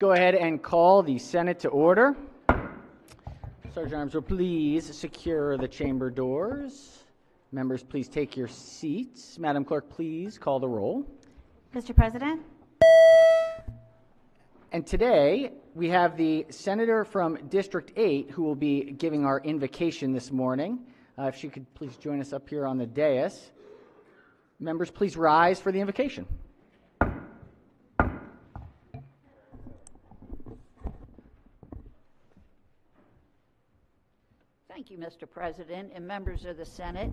Go ahead and call the Senate to order. Sergeant Arms will please secure the chamber doors. Members, please take your seats. Madam Clerk, please call the roll. Mr. President. And today, we have the senator from District 8 who will be giving our invocation this morning. If she could please join us up here on the dais. Members, please rise for the invocation. Thank you, Mr. President and members of the Senate.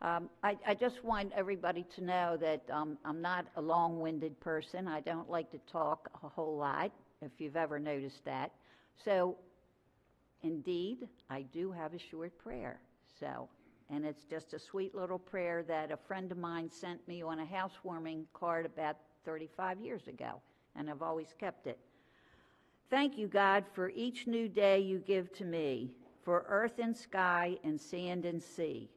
I just want everybody to know that I'm not a long-winded person. I don't like to talk a whole lot, if you've ever noticed that. So, indeed, I do have a short prayer. And it's just a sweet little prayer that a friend of mine sent me on a housewarming card about 35 years ago, and I've always kept it. Thank you, God, for each new day you give to me, for earth and sky and sand and sea,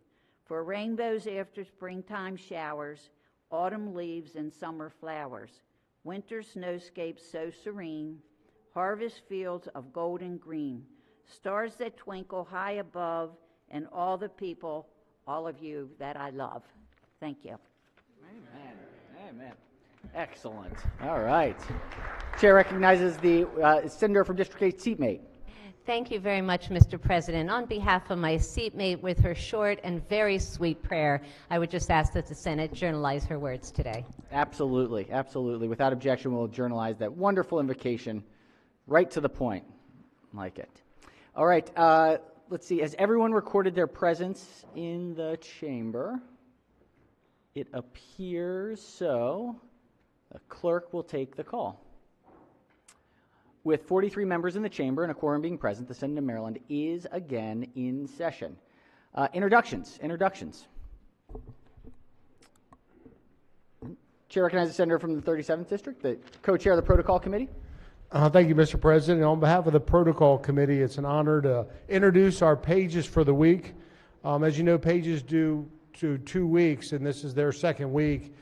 for rainbows after springtime showers, autumn leaves and summer flowers, winter snowscapes so serene, harvest fields of golden green, stars that twinkle high above, and all the people, all of you that I love. Thank you. Amen. Amen. Excellent. All right. Chair recognizes the senator from District 8 seatmate. Thank you very much, Mr. President. On behalf of my seatmate, with her short and very sweet prayer, I would just ask that the Senate journalize her words today. Absolutely, absolutely. Without objection, we'll journalize that wonderful invocation right to the point. Like it. All right, let's see. Has everyone recorded their presence in the chamber? It appears so. The clerk will take the call. With 43 members in the chamber and a quorum being present, the Senate of Maryland is again in session. Introductions. Chair recognizes the senator from the 37th District, the co-chair of the Protocol Committee. Thank you, Mr. President. On behalf of the Protocol Committee, it's an honor to introduce our pages for the week. As you know, pages do 2 weeks, and this is their second week.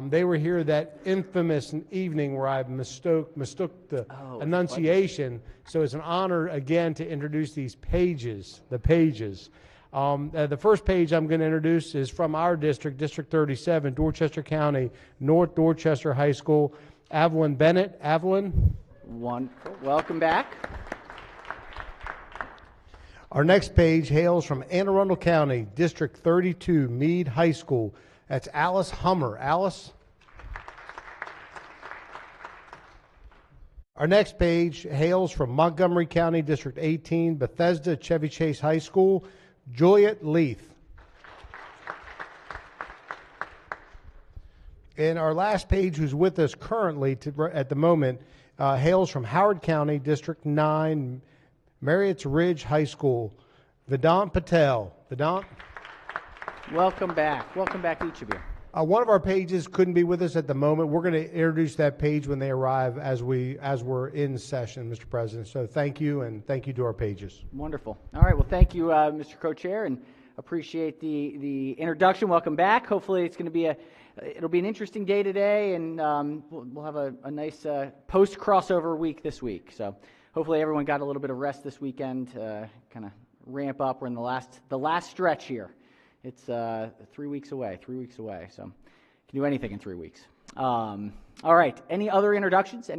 They were here that infamous evening where I mistook the Annunciation. So it's an honor again to introduce these pages, the pages. The first page I'm going to introduce is from our district, District 37, Dorchester County, North Dorchester High School. Evelyn Bennett. Evelyn. Wonderful. Welcome back. Our next page hails from Anne Arundel County, District 32, Meade High School. That's Alice Hummer. Alice. Our next page hails from Montgomery County, District 18, Bethesda Chevy Chase High School. Juliet Leith. And our last page, who's with us currently at the moment, hails from Howard County, District 9, Marriott's Ridge High School. Vedant Patel. Vedant. Welcome back, each of you. One of our pages couldn't be with us at the moment. We're going to introduce that page when they arrive as we're in session, Mr. President. So thank you, and thank you to our pages. Wonderful. All right, well, thank you, Mr. Co-Chair, and appreciate the introduction. Welcome back. Hopefully it's going to be it'll be an interesting day today, and we'll have a nice post-crossover week this week. So hopefully everyone got a little bit of rest this weekend to kind of ramp up. We're in the last stretch here. It's 3 weeks away, so you can do anything in 3 weeks. All right, any other introductions?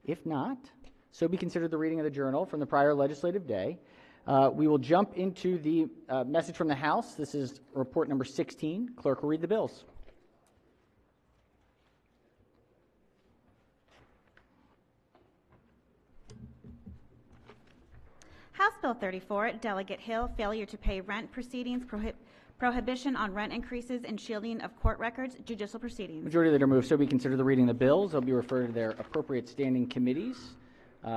If not, so be considered the reading of the journal from the prior legislative day. We will jump into the message from the House. This is report number 16. Clerk will read the bills. House Bill 34, Delegate Hill, failure to pay rent proceedings, prohibition on rent increases and shielding of court records, judicial proceedings. Majority Leader moves, so be considered the reading of the bills. They'll be referred to their appropriate standing committees.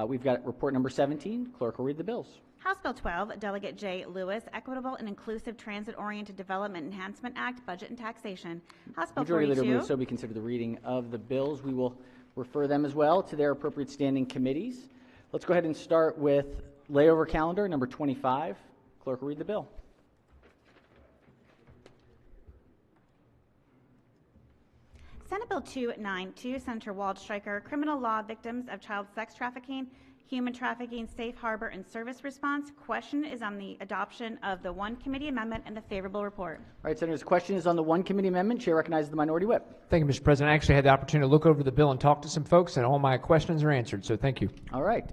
We've got report number 17. Clerk will read the bills. House Bill 12, Delegate J. Lewis, Equitable and Inclusive Transit-Oriented Development Enhancement Act, Budget and Taxation. House Bill Majority 42. Leader moves, so be considered the reading of the bills. We will refer them as well to their appropriate standing committees. Let's go ahead and start with layover calendar number 25. Clerk will read the bill. Senate Bill 292, Senator Waldstreicher, Criminal Law Victims of Child Sex Trafficking, Human Trafficking, Safe Harbor, and Service Response. Question is on the adoption of the one committee amendment and the favorable report. All right, Senators, question is on the one committee amendment. Chair recognizes the minority whip. Thank you, Mr. President. I actually had the opportunity to look over the bill and talk to some folks, and all my questions are answered, so thank you. All right,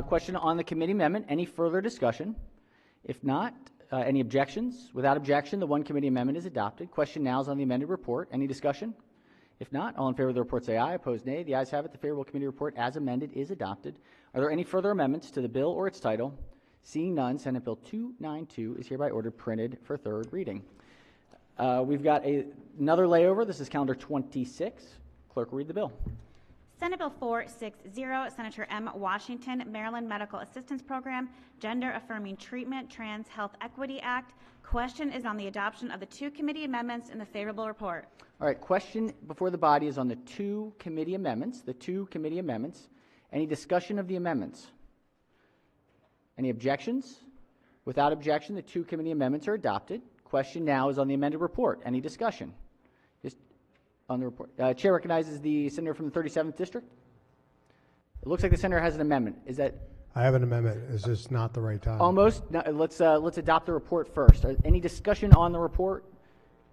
question on the committee amendment. Any further discussion? If not, any objections? Without objection, the one committee amendment is adopted. Question now is on the amended report. Any discussion? If not, all in favor of the report say aye. Opposed, nay. The ayes have it. The favorable committee report as amended is adopted. Are there any further amendments to the bill or its title? Seeing none, Senate Bill 292 is hereby ordered printed for third reading. We've got another layover. This is calendar 26. Clerk will read the bill. Senate Bill 460, Senator M. Washington, Maryland Medical Assistance Program, Gender Affirming Treatment, Trans Health Equity Act. Question is on the adoption of the two committee amendments and the favorable report. All right, question before the body is on the two committee amendments. Any discussion of the amendments? Any objections? Without objection, the two committee amendments are adopted. Question now is on the amended report. Any discussion? Just on the report. Chair recognizes the senator from the 37th District. It looks like the senator has an amendment. Is that? I have an amendment. Is this not the right time? Almost. No, let's adopt the report first. Any discussion on the report?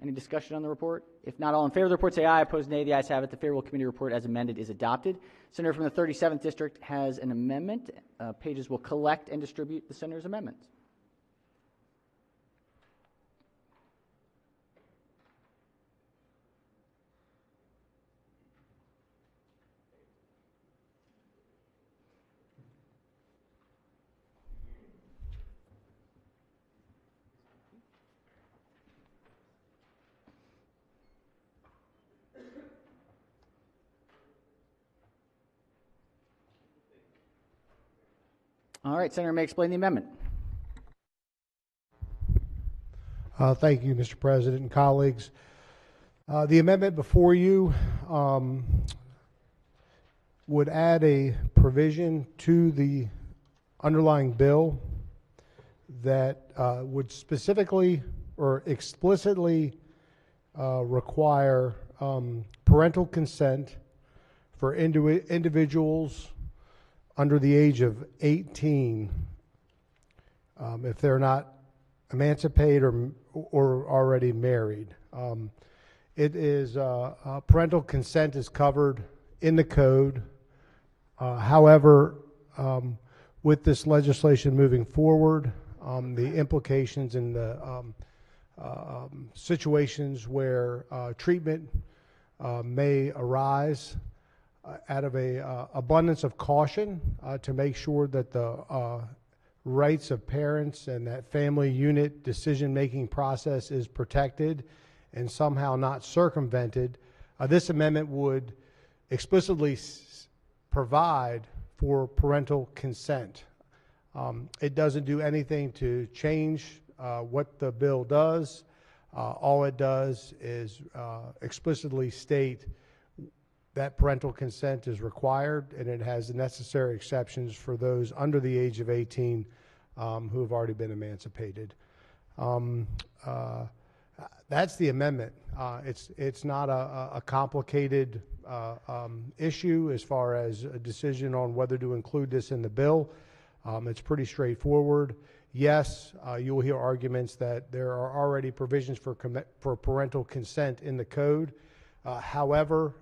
Any discussion on the report? If not, all in favor of the report say aye. Opposed, nay. The ayes have it. The favorable committee report as amended is adopted. Senator from the 37th District has an amendment. Pages will collect and distribute the senator's amendments. All right, Senator may explain the amendment. Thank you, Mr. President and colleagues. The amendment before you would add a provision to the underlying bill that would specifically or explicitly require parental consent for individuals under the age of 18 if they're not emancipated or already married. It is parental consent is covered in the code. However, with this legislation moving forward, the implications in the situations where treatment may arise out of a abundance of caution to make sure that the rights of parents and that family unit decision-making process is protected and somehow not circumvented, this amendment would explicitly provide for parental consent. It doesn't do anything to change what the bill does. All it does is explicitly state that parental consent is required, and it has the necessary exceptions for those under the age of 18 who have already been emancipated. That's the amendment. It's not a complicated issue as far as a decision on whether to include this in the bill. It's pretty straightforward. Yes, you will hear arguments that there are already provisions for parental consent in the code. However,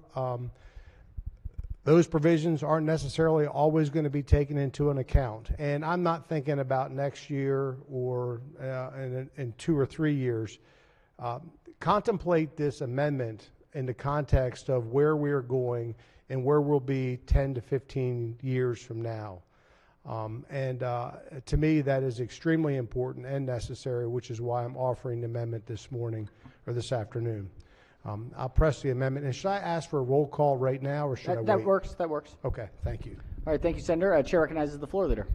those provisions aren't necessarily always going to be taken into an account. And I'm not thinking about next year or in 2 or 3 years. Contemplate this amendment in the context of where we are going and where we'll be 10 to 15 years from now. To me, that is extremely important and necessary, which is why I'm offering the amendment this morning or this afternoon. I'll press the amendment. And should I ask for a roll call right now, or should I wait? That works. Okay, thank you. All right, thank you, Senator. Chair recognizes the floor leader.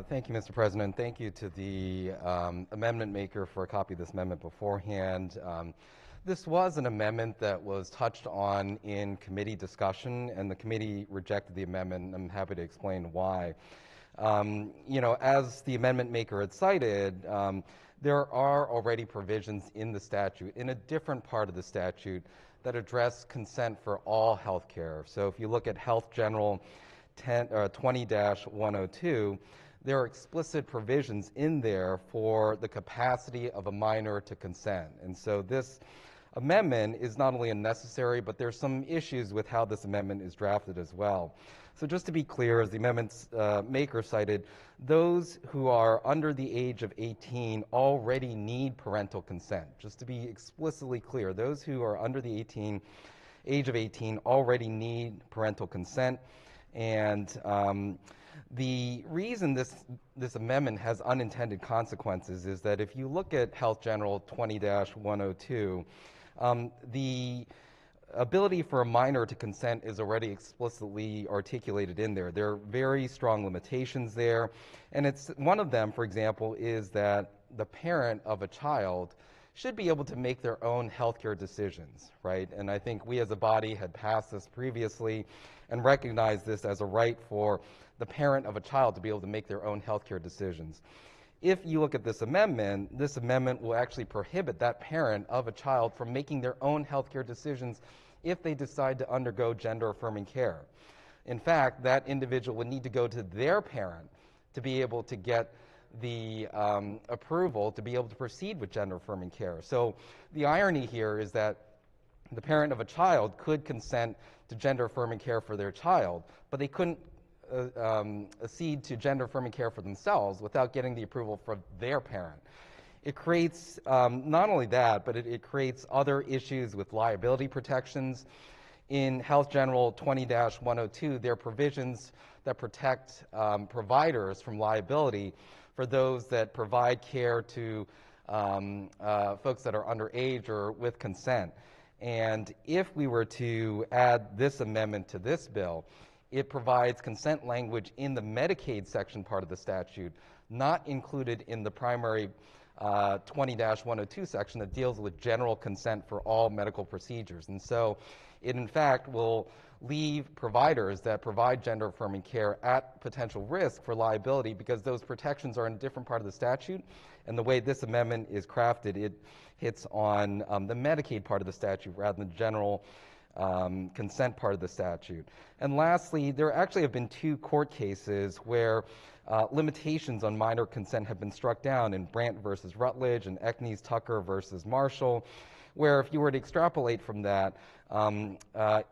Thank you, Mr. President. Thank you to the amendment maker for a copy of this amendment beforehand. This was an amendment that was touched on in committee discussion, and the committee rejected the amendment. I'm happy to explain why. As the amendment maker had cited, there are already provisions in the statute, in a different part of the statute, that address consent for all health care. So if you look at Health General 20-102, there are explicit provisions in there for the capacity of a minor to consent. And so this amendment is not only unnecessary, but there's some issues with how this amendment is drafted as well. So just to be clear, as the amendment's maker cited, those who are under the age of 18 already need parental consent. Just to be explicitly clear, those who are under the age of 18 already need parental consent. And the reason this amendment has unintended consequences is that if you look at Health General 20-102, the ability for a minor to consent is already explicitly articulated in there. There are very strong limitations there, and it's one of them, for example, is that the parent of a child should be able to make their own healthcare decisions, right? And I think we as a body had passed this previously and recognized this as a right for the parent of a child to be able to make their own healthcare decisions. If you look at this amendment will actually prohibit that parent of a child from making their own healthcare decisions if they decide to undergo gender-affirming care. In fact, that individual would need to go to their parent to be able to get the approval to be able to proceed with gender-affirming care. So the irony here is that the parent of a child could consent to gender-affirming care for their child, but they couldn't accede to gender-affirming care for themselves without getting the approval from their parent. It creates not only that, but it creates other issues with liability protections. In Health General 20-102, there are provisions that protect providers from liability for those that provide care to folks that are underage or with consent. And if we were to add this amendment to this bill, it provides consent language in the Medicaid section part of the statute, not included in the primary 20-102 section that deals with general consent for all medical procedures. And so it in fact will leave providers that provide gender-affirming care at potential risk for liability because those protections are in a different part of the statute. And the way this amendment is crafted, it hits on the Medicaid part of the statute rather than the general consent part of the statute. And lastly, there actually have been 2 court cases where limitations on minor consent have been struck down in Brandt versus Rutledge and Eckneys Tucker versus Marshall, where if you were to extrapolate from that,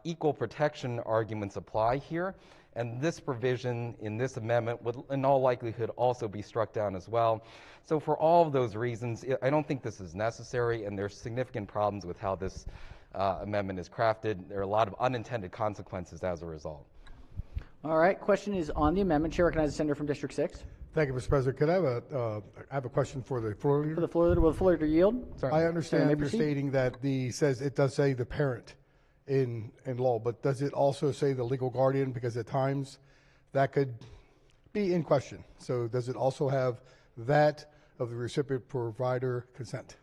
equal protection arguments apply here, and this provision in this amendment would in all likelihood also be struck down as well. So for all of those reasons, I don't think this is necessary, and there's significant problems with how this amendment is crafted. There are a lot of unintended consequences as a result. All right, question is on the amendment. Chair recognizes the senator from District 6. Thank you, Mr. President. Could I have a question for the floor leader? For the floor leader, will the floor leader yield? Sorry. I understand you're proceed. stating that it does say the parent in law, but does it also say the legal guardian? Because at times that could be in question. So does it also have that of the recipient provider consent?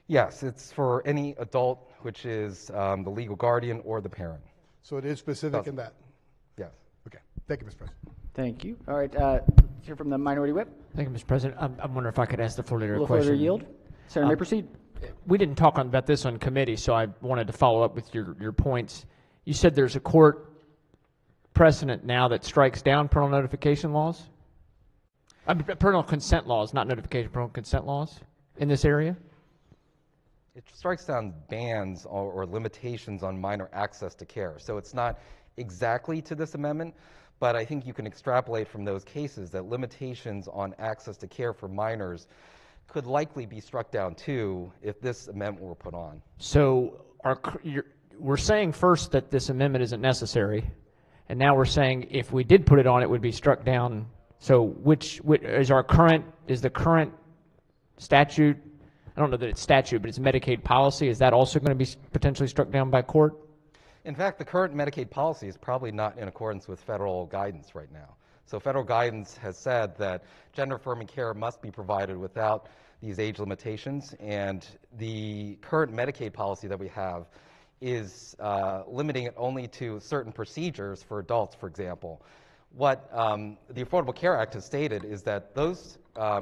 Yes, it's for any adult, which is the legal guardian or the parent. So it is specific in that? Yes. Okay. Thank you, Mr. President. Thank you. All right, hear from the minority whip. Thank you, Mr. President. I'm wondering if I could ask the floor leader Will a the floor question. leader yield? Senator may proceed. We didn't talk about this on committee, so I wanted to follow up with your points. You said there's a court precedent now that strikes down parental notification laws? Parental consent laws, not notification, parental consent laws in this area? It strikes down bans or limitations on minor access to care. So it's not exactly to this amendment, but I think you can extrapolate from those cases that limitations on access to care for minors could likely be struck down too if this amendment were put on. So we're saying first that this amendment isn't necessary, and now we're saying if we did put it on, it would be struck down. So which is the current statute? I don't know that it's statute, but it's Medicaid policy. Is that also going to be potentially struck down by court? In fact, the current Medicaid policy is probably not in accordance with federal guidance right now. So federal guidance has said that gender-affirming care must be provided without these age limitations, and the current Medicaid policy that we have is limiting it only to certain procedures for adults, for example, What the Affordable Care Act has stated is that those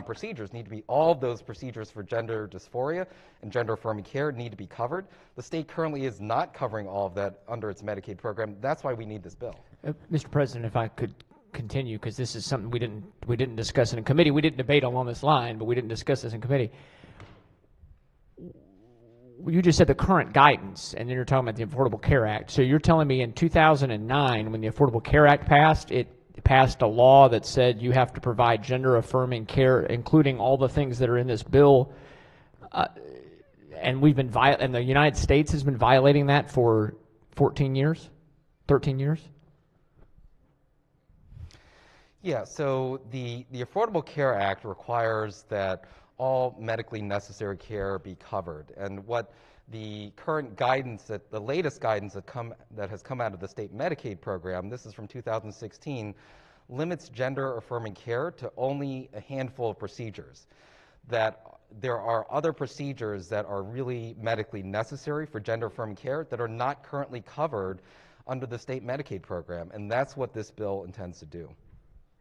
procedures need to be, all of those procedures for gender dysphoria and gender affirming care need to be covered. The state currently is not covering all of that under its Medicaid program. That's why we need this bill. Mr. President, if I could continue, because this is something we didn't discuss in committee. We didn't debate along this line, but we didn't discuss this in committee. You just said the current guidance, and then you're talking about the Affordable Care Act. So you're telling me in 2009, when the Affordable Care Act passed, it passed a law that said you have to provide gender-affirming care, including all the things that are in this bill, and and the United States has been violating that for 14 years, 13 years? Yeah, so the Affordable Care Act requires that all medically necessary care be covered. And what the current guidance, the latest guidance that has come out of the state Medicaid program, this is from 2016, limits gender affirming care to only a handful of procedures. That there are other procedures that are really medically necessary for gender affirming care that are not currently covered under the state Medicaid program, and that's what this bill intends to do.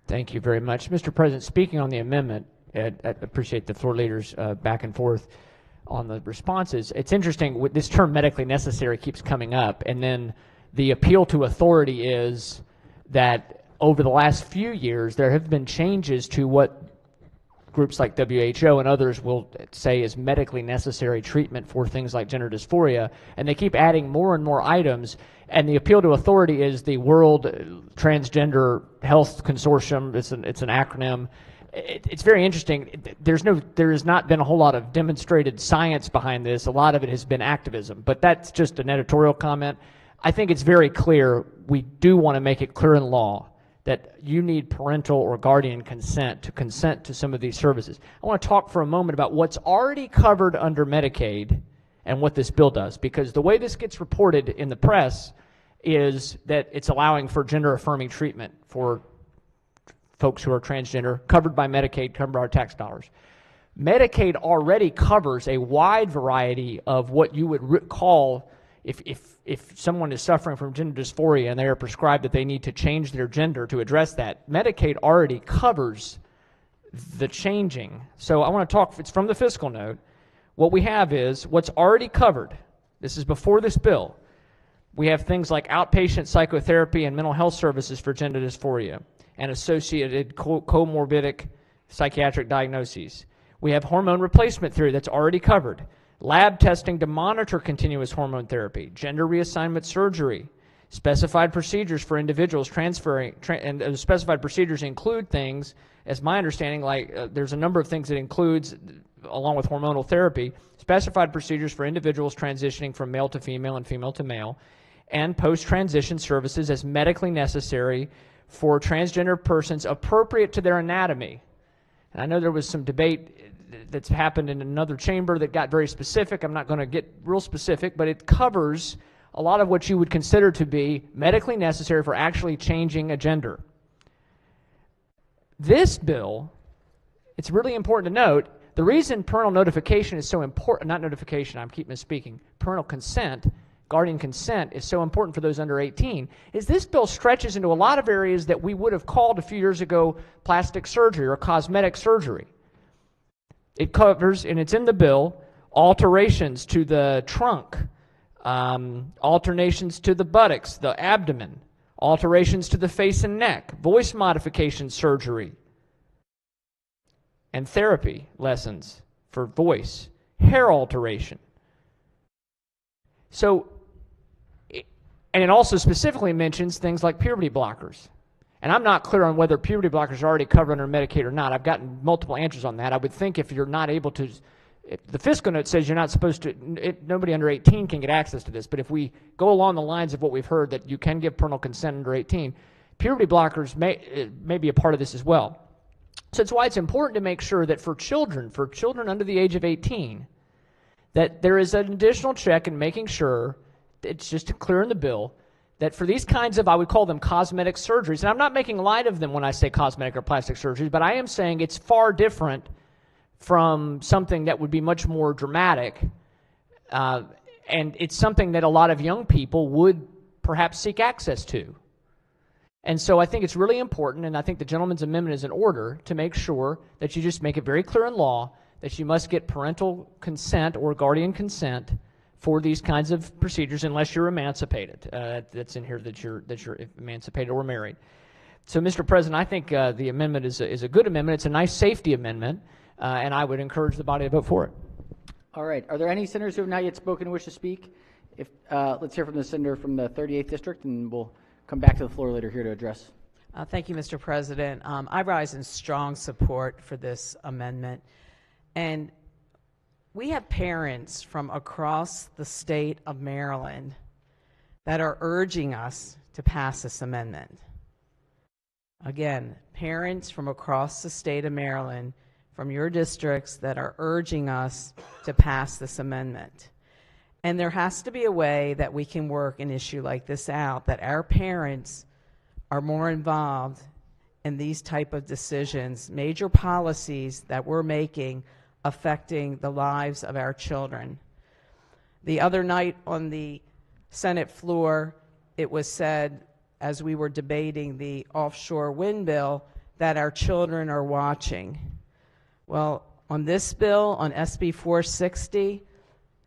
Thank you very much. Mr. President, speaking on the amendment, I appreciate the floor leaders back and forth on the responses. It's interesting, this term medically necessary keeps coming up, and then the appeal to authority is that over the last few years there have been changes to what groups like WHO and others will say is medically necessary treatment for things like gender dysphoria, and they keep adding more and more items, and the appeal to authority is the World Transgender Health Consortium. It's an acronym. It's very interesting. There has not been a whole lot of demonstrated science behind this. A lot of it has been activism, but that's just an editorial comment. I think it's very clear, we do want to make it clear in law that you need parental or guardian consent to some of these services. I want to talk for a moment about what's already covered under Medicaid and what this bill does, because the way this gets reported in the press is that it's allowing for gender affirming treatment for folks who are transgender, covered by Medicaid, covered by our tax dollars. Medicaid already covers a wide variety of what you would call, if someone is suffering from gender dysphoria and they are prescribed that they need to change their gender to address that, Medicaid already covers the changing. So I want to talk, it's from the fiscal note. What we have is what's already covered. This is before this bill. We have things like outpatient psychotherapy and mental health services for gender dysphoria and associated comorbidic psychiatric diagnoses. We have hormone replacement theory that's already covered. Lab testing to monitor continuous hormone therapy, gender reassignment surgery, specified procedures for individuals transferring, and those specified procedures include things, as my understanding, like there's a number of things it includes, along with hormonal therapy, specified procedures for individuals transitioning from male to female and female to male, and post-transition services as medically necessary for transgender persons appropriate to their anatomy. And I know there was some debate that's happened in another chamber that got very specific. I'm not going to get real specific, but it covers a lot of what you would consider to be medically necessary for actually changing a gender. This bill, it's really important to note, the reason parental notification is so important, not notification, I keep misspeaking, parental consent, guardian consent is so important for those under 18, is this bill stretches into a lot of areas that we would have called a few years ago plastic surgery or cosmetic surgery. It covers, and it's in the bill, alterations to the trunk, alterations to the buttocks, the abdomen, alterations to the face and neck, voice modification surgery, and therapy lessons for voice, hair alteration. So, and it also specifically mentions things like puberty blockers. And I'm not clear on whether puberty blockers are already covered under Medicaid or not. I've gotten multiple answers on that. I would think if you're not able to, the fiscal note says you're not supposed to, nobody under 18 can get access to this, but if we go along the lines of what we've heard, that you can give parental consent under 18, puberty blockers may be a part of this as well. So that's why it's important to make sure that for children under the age of 18, that there is an additional check in making sure, it's just clear in the bill, that for these kinds of, I would call them cosmetic surgeries, and I'm not making light of them when I say cosmetic or plastic surgeries, but I am saying it's far different from something that would be much more dramatic, and it's something that a lot of young people would perhaps seek access to. And so I think it's really important, and I think the gentleman's amendment is in order to make sure that you just make it very clear in law that you must get parental consent or guardian consent for these kinds of procedures unless you're emancipated. That's in here that you're emancipated or married. So, Mr. President, I think the amendment is a good amendment. It's a nice safety amendment, and I would encourage the body to vote for it. All right. Are there any senators who have not yet spoken and wish to speak? If let's hear from the senator from the 38th district, and we'll come back to the floor leader here to address. Thank you, Mr. President. I rise in strong support for this amendment. And we have parents from across the state of Maryland that are urging us to pass this amendment. Again, parents from across the state of Maryland, from your districts, that are urging us to pass this amendment. And there has to be a way that we can work an issue like this out, that our parents are more involved in these type of decisions, major policies that we're making affecting the lives of our children. The other night on the Senate floor, it was said, as we were debating the offshore wind bill, that our children are watching. Well, on this bill, on SB 460,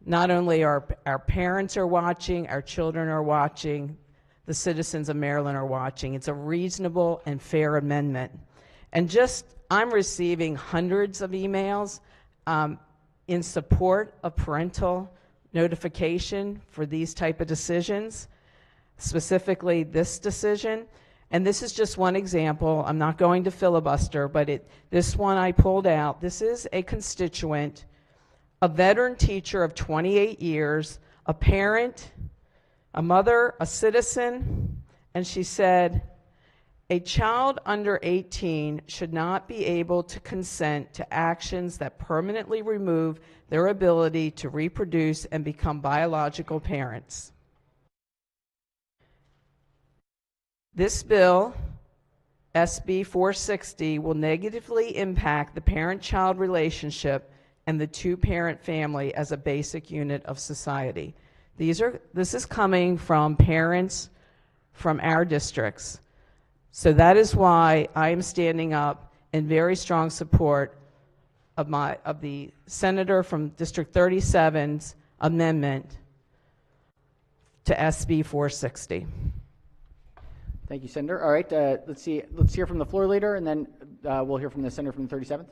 not only our parents are watching, our children are watching, the citizens of Maryland are watching. It's a reasonable and fair amendment. And I'm receiving hundreds of emails in support of parental notification for these type of decisions, specifically this decision. And this is just one example. I'm not going to filibuster, but this one I pulled out. This is a constituent, a veteran teacher of 28 years, a parent, a mother, a citizen, and she said, a child under 18 should not be able to consent to actions that permanently remove their ability to reproduce and become biological parents. This bill, SB 460, will negatively impact the parent-child relationship and the two-parent family as a basic unit of society. This is coming from parents from our districts. So that is why I am standing up in very strong support of the senator from District 37's amendment to SB 460. Thank you, Senator. All right, let's hear from the floor leader, and then we'll hear from the senator from the 37th.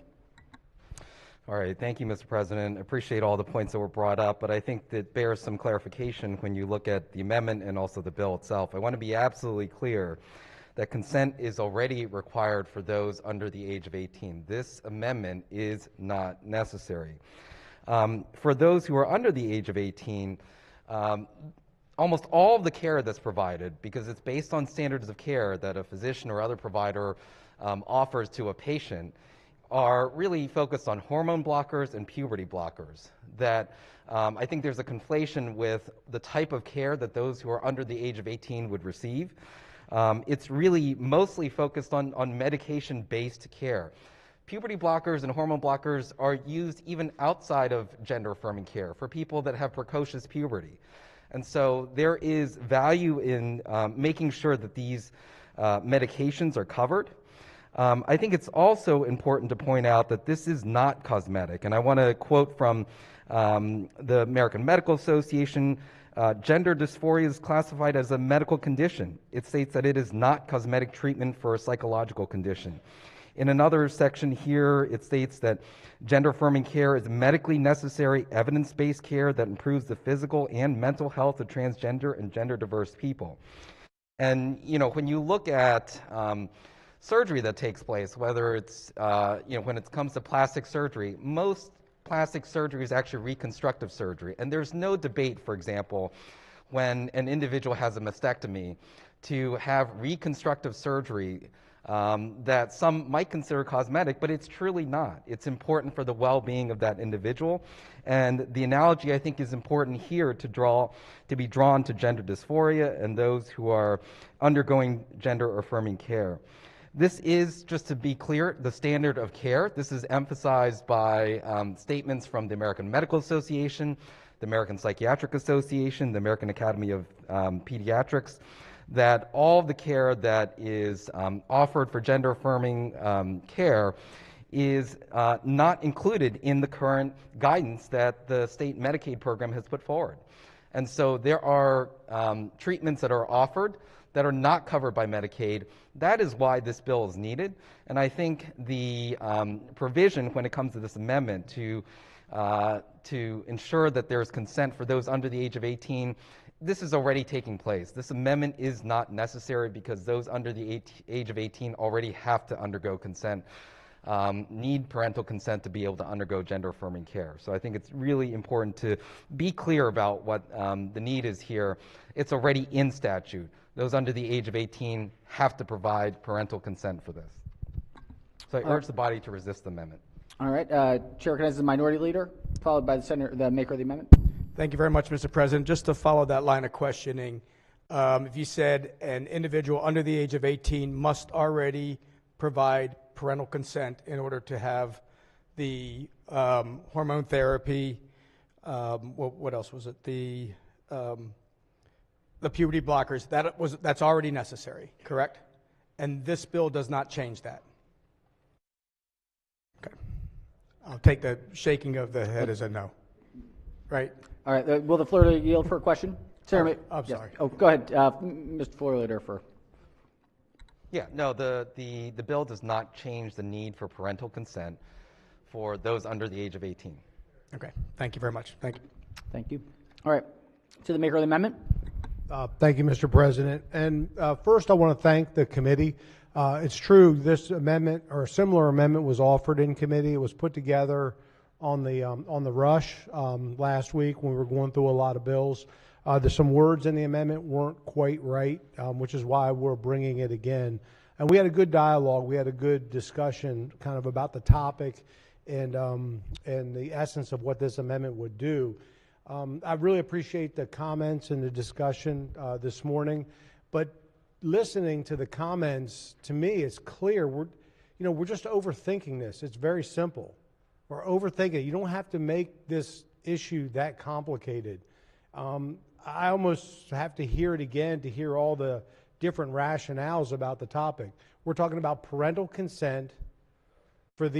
All right, thank you, Mr. President. Appreciate all the points that were brought up, but I think that bears some clarification when you look at the amendment and also the bill itself. I want to be absolutely clear that consent is already required for those under the age of 18. This amendment is not necessary. For those who are under the age of 18, almost all of the care that's provided, because it's based on standards of care that a physician or other provider offers to a patient, are really focused on hormone blockers and puberty blockers. That I think there's a conflation with the type of care that those who are under the age of 18 would receive. It's really mostly focused on medication-based care. Puberty blockers and hormone blockers are used even outside of gender-affirming care for people that have precocious puberty. And so there is value in making sure that these medications are covered. I think it's also important to point out that this is not cosmetic. And I want to quote from the American Medical Association. Gender dysphoria is classified as a medical condition. It states that it is not cosmetic treatment for a psychological condition. In another section here, it states that gender-affirming care is medically necessary, evidence-based care that improves the physical and mental health of transgender and gender-diverse people. And, when you look at surgery that takes place, whether it's, when it comes to plastic surgery, most plastic surgery is actually reconstructive surgery. And there's no debate, for example, when an individual has a mastectomy, to have reconstructive surgery that some might consider cosmetic, but it's truly not. It's important for the well-being of that individual. And the analogy, I think, is important here to be drawn to gender dysphoria and those who are undergoing gender-affirming care. This is, just to be clear, the standard of care. This is emphasized by statements from the American Medical Association, the American Psychiatric Association, the American Academy of Pediatrics, that all of the care that is offered for gender-affirming care is not included in the current guidance that the state Medicaid program has put forward. And so there are treatments that are offered that are not covered by Medicaid. That is why this bill is needed. And I think the provision when it comes to this amendment to ensure that there is consent for those under the age of 18, this is already taking place. This amendment is not necessary because those under the age of 18 already have to undergo consent, need parental consent to be able to undergo gender-affirming care. So I think it's really important to be clear about what the need is here. It's already in statute. Those under the age of 18 have to provide parental consent for this. So I urge the body to resist the amendment. All right. Chair recognizes the minority leader, followed by the maker of the amendment. Thank you very much, Mr. President. Just to follow that line of questioning, if you said an individual under the age of 18 must already provide parental consent in order to have the hormone therapy, what else was it? The puberty blockers. That's already necessary, correct? And this bill does not change that. Okay. I'll take the shaking of the head as a no. Right? All right. Will the floor yield for a question? Senator, I'm sorry. Oh, go ahead, Mr. Floor Leader. Yeah, no, the bill does not change the need for parental consent for those under the age of 18. Okay. Thank you very much. Thank you. Thank you. All right. To the maker of the amendment. Thank you, Mr. President. And first, I want to thank the committee. It's true, this amendment or a similar amendment was offered in committee. It was put together on the rush last week when we were going through a lot of bills. There's some words in the amendment weren't quite right, which is why we're bringing it again. And we had a good dialogue. We had a good discussion kind of about the topic and the essence of what this amendment would do. I really appreciate the comments and the discussion this morning, but listening to the comments, to me, it's clear we're just overthinking this. It's very simple. We're overthinking it. You don't have to make this issue that complicated. I almost have to hear it again to hear all the different rationales about the topic. We're talking about parental consent for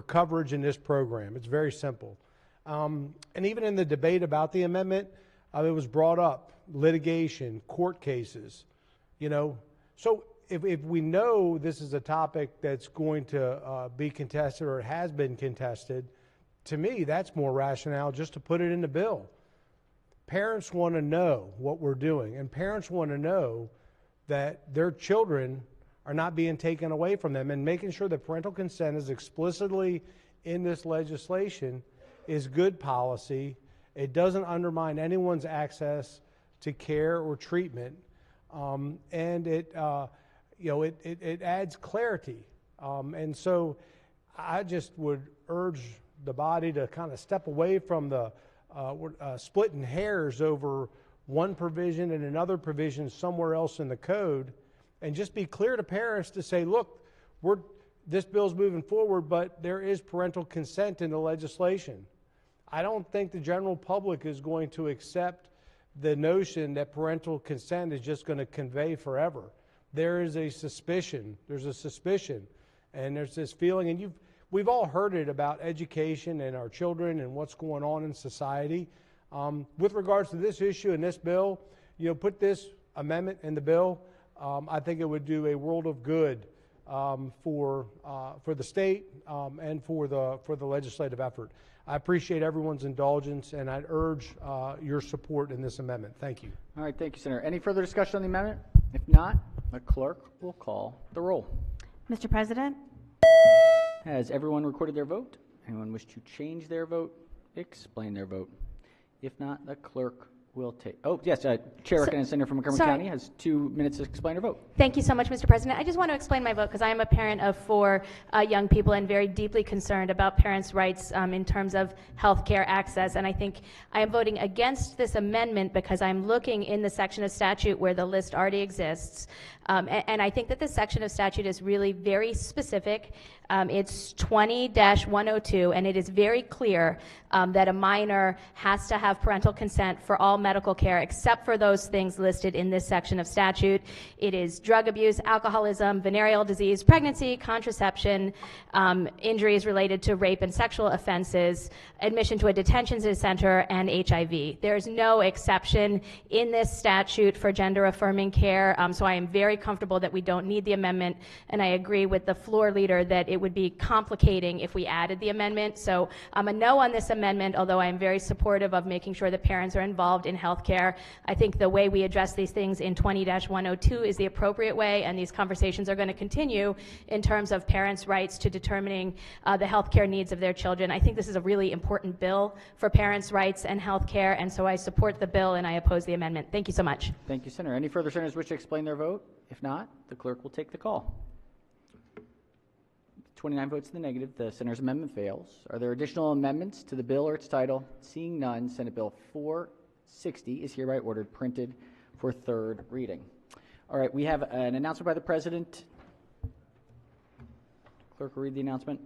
coverage in this program. It's very simple. And even in the debate about the amendment, it was brought up, litigation, court cases, So if we know this is a topic that's going to be contested or it has been contested, to me, that's more rationale just to put it in the bill. Parents want to know what we're doing, and parents want to know that their children are not being taken away from them, and making sure that parental consent is explicitly in this legislation is good policy. It doesn't undermine anyone's access to care or treatment, and it adds clarity. And so I just would urge the body to kind of step away from the splitting hairs over one provision and another provision somewhere else in the code, and just be clear to parents to say, look, this bill's moving forward, but there is parental consent in the legislation. I don't think the general public is going to accept the notion that parental consent is just going to convey forever. There is a suspicion. There's a suspicion. And there's this feeling, and we've all heard it about education and our children and what's going on in society. With regards to this issue and this bill, put this amendment in the bill. I think it would do a world of good for the state and for the legislative effort. I appreciate everyone's indulgence, and I'd urge your support in this amendment. Thank you. All right, thank you, Senator. Any further discussion on the amendment? If not, the clerk will call the roll. Mr. President? Has everyone recorded their vote? Anyone wish to change their vote? Explain their vote. If not, the clerk will take. Oh, yes, Chair recognizes Senator from Montgomery County has 2 minutes to explain her vote. Thank you so much, Mr. President. I just want to explain my vote because I am a parent of 4 young people and very deeply concerned about parents' rights in terms of health care access. And I think I am voting against this amendment because I'm looking in the section of statute where the list already exists. And I think that this section of statute is really very specific. It's 20-102, and it is very clear that a minor has to have parental consent for all medical care except for those things listed in this section of statute. It is drug abuse, alcoholism, venereal disease, pregnancy, contraception, injuries related to rape and sexual offenses, admission to a detention center, and HIV. There is no exception in this statute for gender-affirming care, so I am very comfortable that we don't need the amendment, and I agree with the floor leader that it would be complicating if we added the amendment. So I'm a no on this amendment, although I am very supportive of making sure that parents are involved in health care. I think the way we address these things in 20-102 is the appropriate way, and these conversations are going to continue in terms of parents' rights to determining the health care needs of their children. I think this is a really important bill for parents' rights and health care, and so I support the bill and I oppose the amendment. Thank you so much. Thank you, Senator. Any further senators wish to explain their vote? If not, the clerk will take the call. 29 votes to the negative. The senator's amendment fails. Are there additional amendments to the bill or its title? Seeing none, Senate Bill 460 is hereby ordered printed for third reading. All right, we have an announcement by the President. Clerk will read the announcement.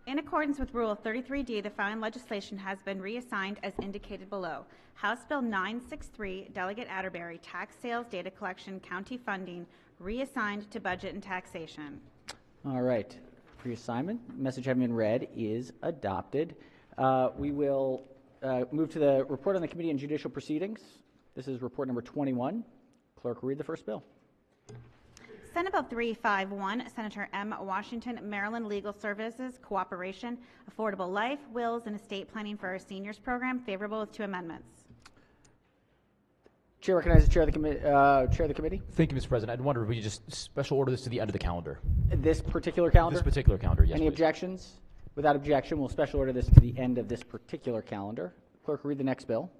In accordance with Rule 33D, the following legislation has been reassigned as indicated below. House Bill 963, Delegate Atterbury, Tax Sales Data Collection County Funding, reassigned to Budget and Taxation. All right, reassignment, message having been read, is adopted. We will move to the report on the Committee on Judicial Proceedings. This is report number 21. Clerk will read the first bill. Senate Bill 351, Senator M. Washington, Maryland Legal Services, Cooperation, Affordable Life, Wills, and Estate Planning for Our Seniors Program, favorable with 2 amendments. Chair recognizes the chair of the committee. Thank you, Mr. President. I'd wonder if we could just special order this to the end of the calendar. This particular calendar? This particular calendar, yes. Any please. objections? Without objection, we'll special order this to the end of this particular calendar. Clerk will read the next bill.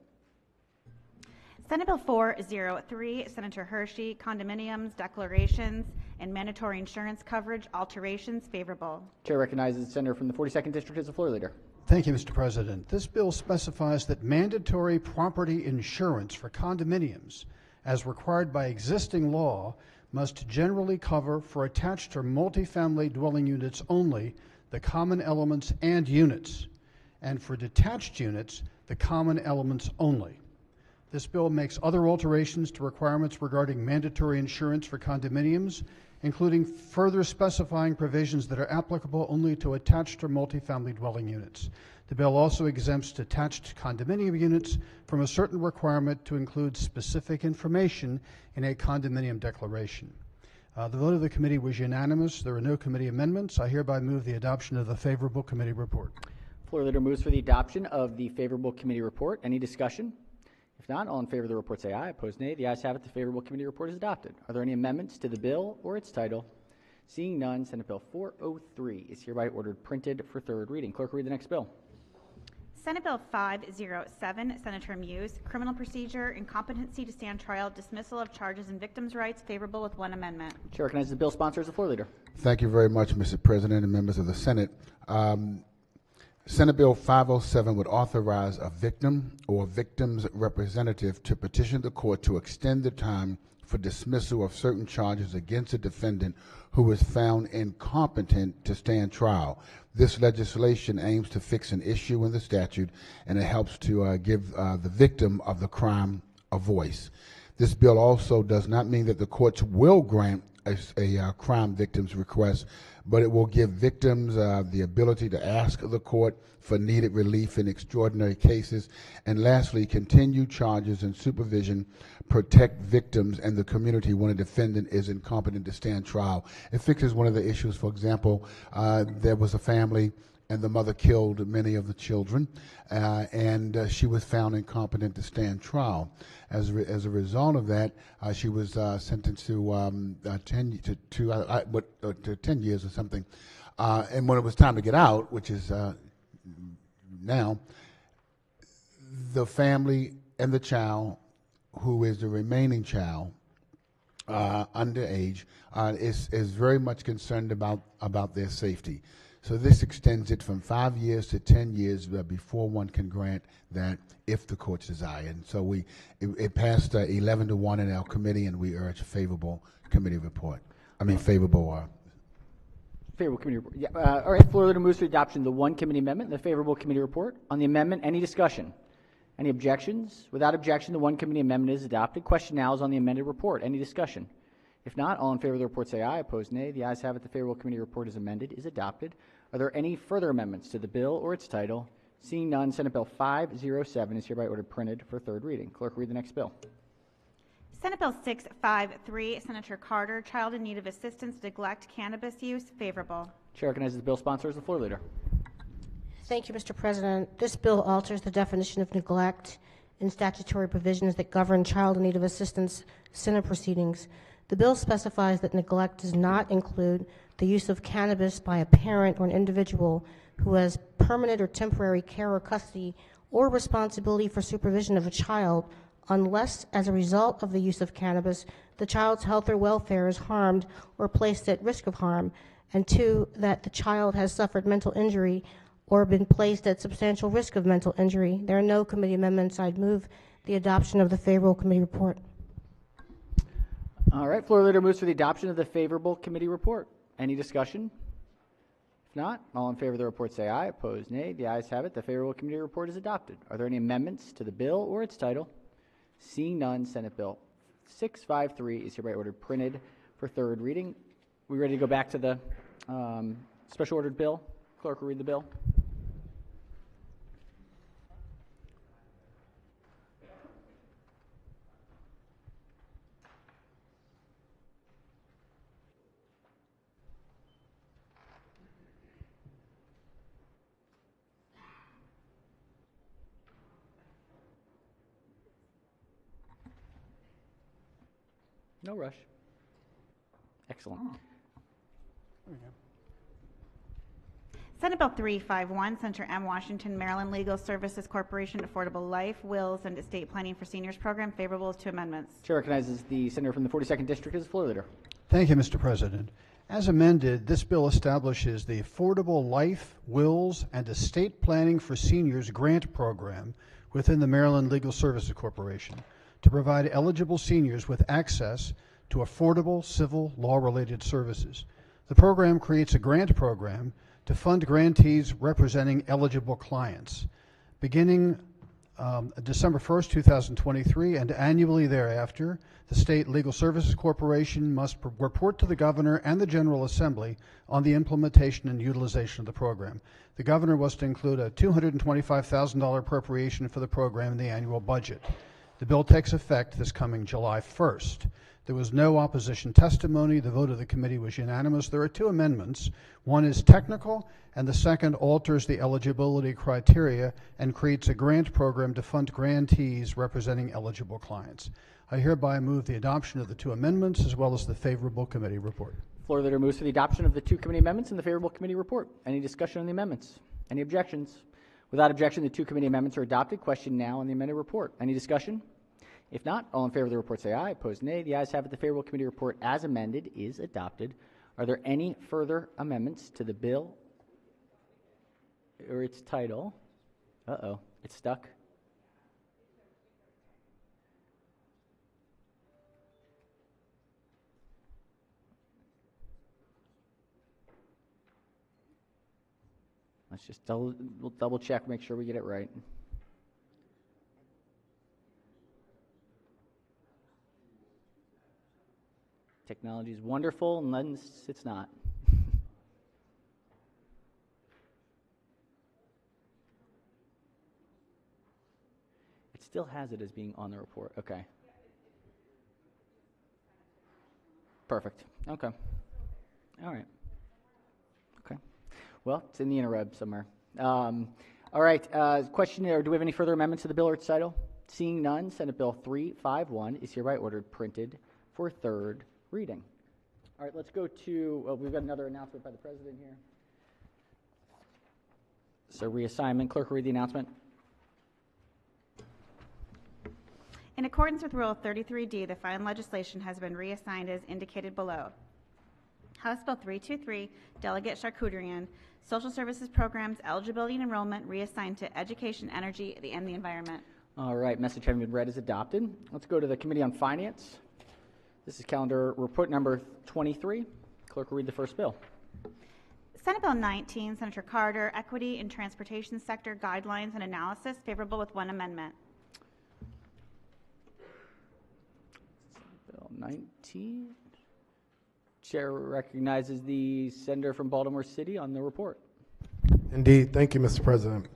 Senate Bill 403, Senator Hershey, Condominiums, Declarations, and Mandatory Insurance Coverage Alterations, favorable. Chair recognizes the senator from the 42nd District as the floor leader. Thank you, Mr. President. This bill specifies that mandatory property insurance for condominiums, as required by existing law, must generally cover for attached or multifamily dwelling units only the common elements and units, and for detached units, the common elements only. This bill makes other alterations to requirements regarding mandatory insurance for condominiums, including further specifying provisions that are applicable only to attached or multifamily dwelling units. The bill also exempts detached condominium units from a certain requirement to include specific information in a condominium declaration. The vote of the committee was unanimous. There are no committee amendments. I hereby move the adoption of the favorable committee report. Floor leader moves for the adoption of the favorable committee report. Any discussion? If not, all in favor of the report say aye. Opposed, nay. The ayes have it. The favorable committee report is adopted. Are there any amendments to the bill or its title? Seeing none, Senate Bill 403 is hereby ordered printed for third reading. Clerk will read the next bill. Senate Bill 507, Senator Muse, Criminal Procedure, Incompetency to Stand Trial, Dismissal of Charges and Victims' Rights, favorable with 1 amendment. Chair recognizes the bill sponsor as the floor leader. Thank you very much, Mr. President and members of the Senate. Senate Bill 507 would authorize a victim or victim's representative to petition the court to extend the time for dismissal of certain charges against a defendant who is found incompetent to stand trial. This legislation aims to fix an issue in the statute, and it helps to give the victim of the crime a voice. This bill also does not mean that the courts will grant a crime victim's request, but it will give victims the ability to ask the court for needed relief in extraordinary cases. And lastly, continued charges and supervision protect victims and the community when a defendant is incompetent to stand trial. It fixes one of the issues. For example, there was a family and the mother killed many of the children, and she was found incompetent to stand trial. As a result of that, she was sentenced to 10 years or something. And when it was time to get out, which is now, the family and the child, who is the remaining child, underage, is very much concerned about their safety. So this extends it from 5 years to 10 years before one can grant that if the courts desire. And so it passed 11 to 1 in our committee, and we urge a favorable committee report. Favorable committee report. Yeah. All right. Floor leader moves for adoption of the one committee amendment and the favorable committee report. On the amendment, any discussion? Any objections? Without objection, the one committee amendment is adopted. Question now is on the amended report. Any discussion? If not, all in favor of the report say aye. Opposed, nay. The ayes have it. The favorable committee report is amended, is adopted. Are there any further amendments to the bill or its title? Seeing none, Senate Bill 507 is hereby ordered printed for third reading. Clerk, read the next bill. Senate Bill 653, Senator Carter, Child in Need of Assistance, Neglect, Cannabis Use, favorable. Chair recognizes the bill sponsor as the floor leader. Thank you, Mr. President. This bill alters the definition of neglect in statutory provisions that govern child in need of assistance Senate proceedings. The bill specifies that neglect does not include the use of cannabis by a parent or an individual who has permanent or temporary care or custody or responsibility for supervision of a child unless, as a result of the use of cannabis, the child's health or welfare is harmed or placed at risk of harm, and two, that the child has suffered mental injury or been placed at substantial risk of mental injury. There are no committee amendments. I'd move the adoption of the favorable committee report. All right, floor leader moves for the adoption of the favorable committee report. Any discussion? If not, all in favor of the report say aye. Opposed, nay. The ayes have it. The favorable committee report is adopted. Are there any amendments to the bill or its title? Seeing none, Senate Bill 653 is hereby ordered printed for third reading. We ready to go back to the special ordered bill? Clerk will read the bill. No rush. Excellent. Senate Bill 351, Senator M. Washington, Maryland Legal Services Corporation, Affordable Life, Wills, and Estate Planning for Seniors Program. Favorable is two amendments. Chair recognizes the senator from the 42nd District as floor leader. Thank you, Mr. President. As amended, this bill establishes the Affordable Life, Wills, and Estate Planning for Seniors Grant Program within the Maryland Legal Services Corporation to provide eligible seniors with access to affordable civil law-related services. The program creates a grant program to fund grantees representing eligible clients. Beginning December 1st, 2023, and annually thereafter, the State Legal Services Corporation must report to the Governor and the General Assembly on the implementation and utilization of the program. The Governor was to include a $225,000 appropriation for the program in the annual budget. The bill takes effect this coming July 1st. There was no opposition testimony. The vote of the committee was unanimous. There are two amendments. One is technical, and the second alters the eligibility criteria and creates a grant program to fund grantees representing eligible clients. I hereby move the adoption of the two amendments as well as the favorable committee report. Floor leader moves for the adoption of the two committee amendments and the favorable committee report. Any discussion on the amendments? Any objections? Without objection, the two committee amendments are adopted. Question now on the amended report. Any discussion? If not, all in favor of the report say aye. Opposed, nay. The ayes have it. The favorable committee report as amended is adopted. Are there any further amendments to the bill or its title? Uh-oh, it's stuck. Let's just we'll double check, make sure we get it right. Technology is wonderful, unless it's not. It still has it as being on the report. Okay. Perfect. Okay. All right. Okay. Well, it's in the interweb somewhere. All right. Question there. Do we have any further amendments to the bill or its title? Seeing none, Senate Bill 351 is hereby ordered printed for third reading. All right, let's go to, we've got another announcement by the president here. So reassignment, clerk will read the announcement. In accordance with Rule 33D, the following legislation has been reassigned as indicated below. House Bill 323, Delegate Charcuterian, Social Services Programs, Eligibility and Enrollment, reassigned to Education, Energy, and the Environment. All right, message having been read is adopted. Let's go to the Committee on Finance. This is calendar report number 23. Clerk will read the first bill. Senate Bill 19, Senator Carter, Equity in Transportation Sector Guidelines and Analysis, favorable with one amendment. Bill 19. Chair recognizes the senator from Baltimore City on the report. Indeed. Thank you, Mr. President.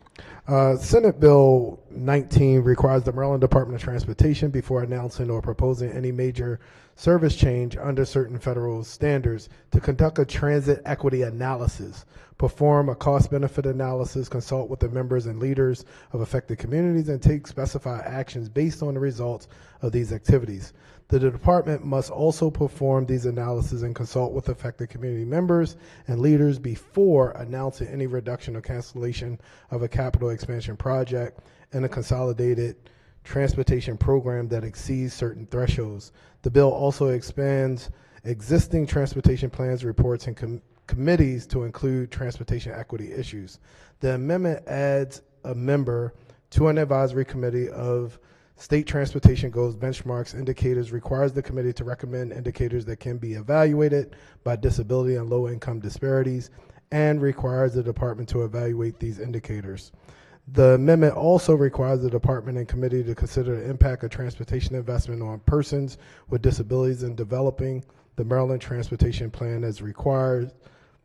Senate Bill 19 requires the Maryland Department of Transportation, before announcing or proposing any major service change under certain federal standards, to conduct a transit equity analysis, perform a cost-benefit analysis, consult with the members and leaders of affected communities, and take specified actions based on the results of these activities. The department must also perform these analyses and consult with affected community members and leaders before announcing any reduction or cancellation of a capital expansion project in a consolidated transportation program that exceeds certain thresholds. The bill also expands existing transportation plans, reports, and committees to include transportation equity issues. The amendment adds a member to an advisory committee of state transportation goals, benchmarks, indicators, requires the committee to recommend indicators that can be evaluated by disability and low income disparities, and requires the department to evaluate these indicators. The amendment also requires the department and committee to consider the impact of transportation investment on persons with disabilities in developing the Maryland Transportation Plan, as required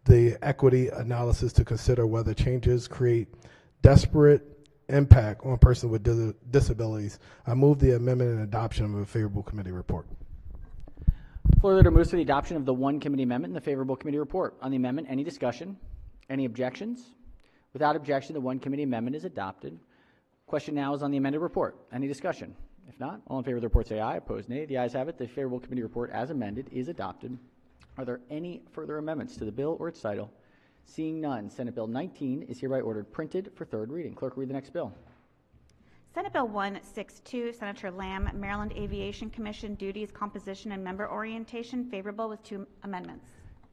the equity analysis to consider whether changes create disparate impact on persons with disabilities. I move the amendment and adoption of a favorable committee report. The floor leader moves for the adoption of the one committee amendment and the favorable committee report. On the amendment, any discussion? Any objections? Without objection, the one committee amendment is adopted. Question now is on the amended report. Any discussion? If not, all in favor of the report say aye. Opposed, nay. The ayes have it. The favorable committee report as amended is adopted. Are there any further amendments to the bill or its title? Seeing none, Senate Bill 19 is hereby ordered printed for third reading. Clerk, read the next bill. Senate Bill 162, Senator Lamb, Maryland Aviation Commission Duties, Composition, and Member Orientation, favorable with two amendments.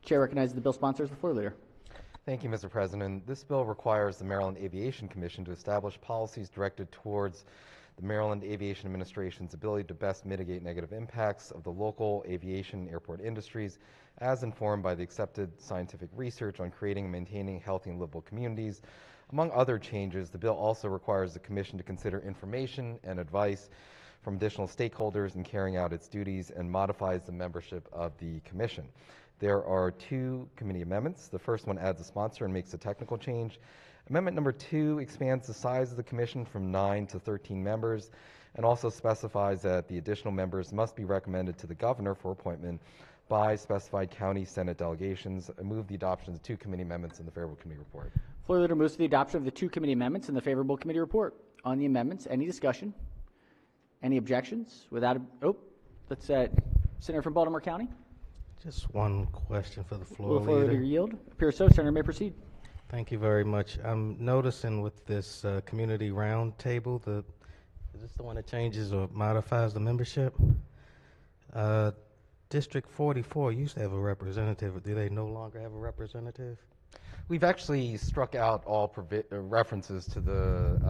Chair recognizes the bill sponsors, the floor leader. Thank you, Mr. President. This bill requires the Maryland Aviation Commission to establish policies directed towards the Maryland Aviation Administration's ability to best mitigate negative impacts of the local aviation and airport industries, as informed by the accepted scientific research on creating and maintaining healthy and livable communities. Among other changes, the bill also requires the Commission to consider information and advice from additional stakeholders in carrying out its duties, and modifies the membership of the Commission. There are two committee amendments. The first one adds a sponsor and makes a technical change. Amendment number 2 expands the size of the Commission from 9 to 13 members, and also specifies that the additional members must be recommended to the Governor for appointment by specified county Senate delegations. I move the adoption of the two committee amendments in the favorable committee report. Floor leader moves to the adoption of the two committee amendments in the favorable committee report. On the amendments, any discussion? Any objections? Let's Senator from Baltimore County. Just one question for the floor Will the floor leader. leader yield? Appears so. Senator may proceed. Thank you very much. I'm noticing with this community roundtable, is this the one that changes or modifies the membership? District 44 used to have a representative. Do they no longer have a representative? We've actually struck out all references to the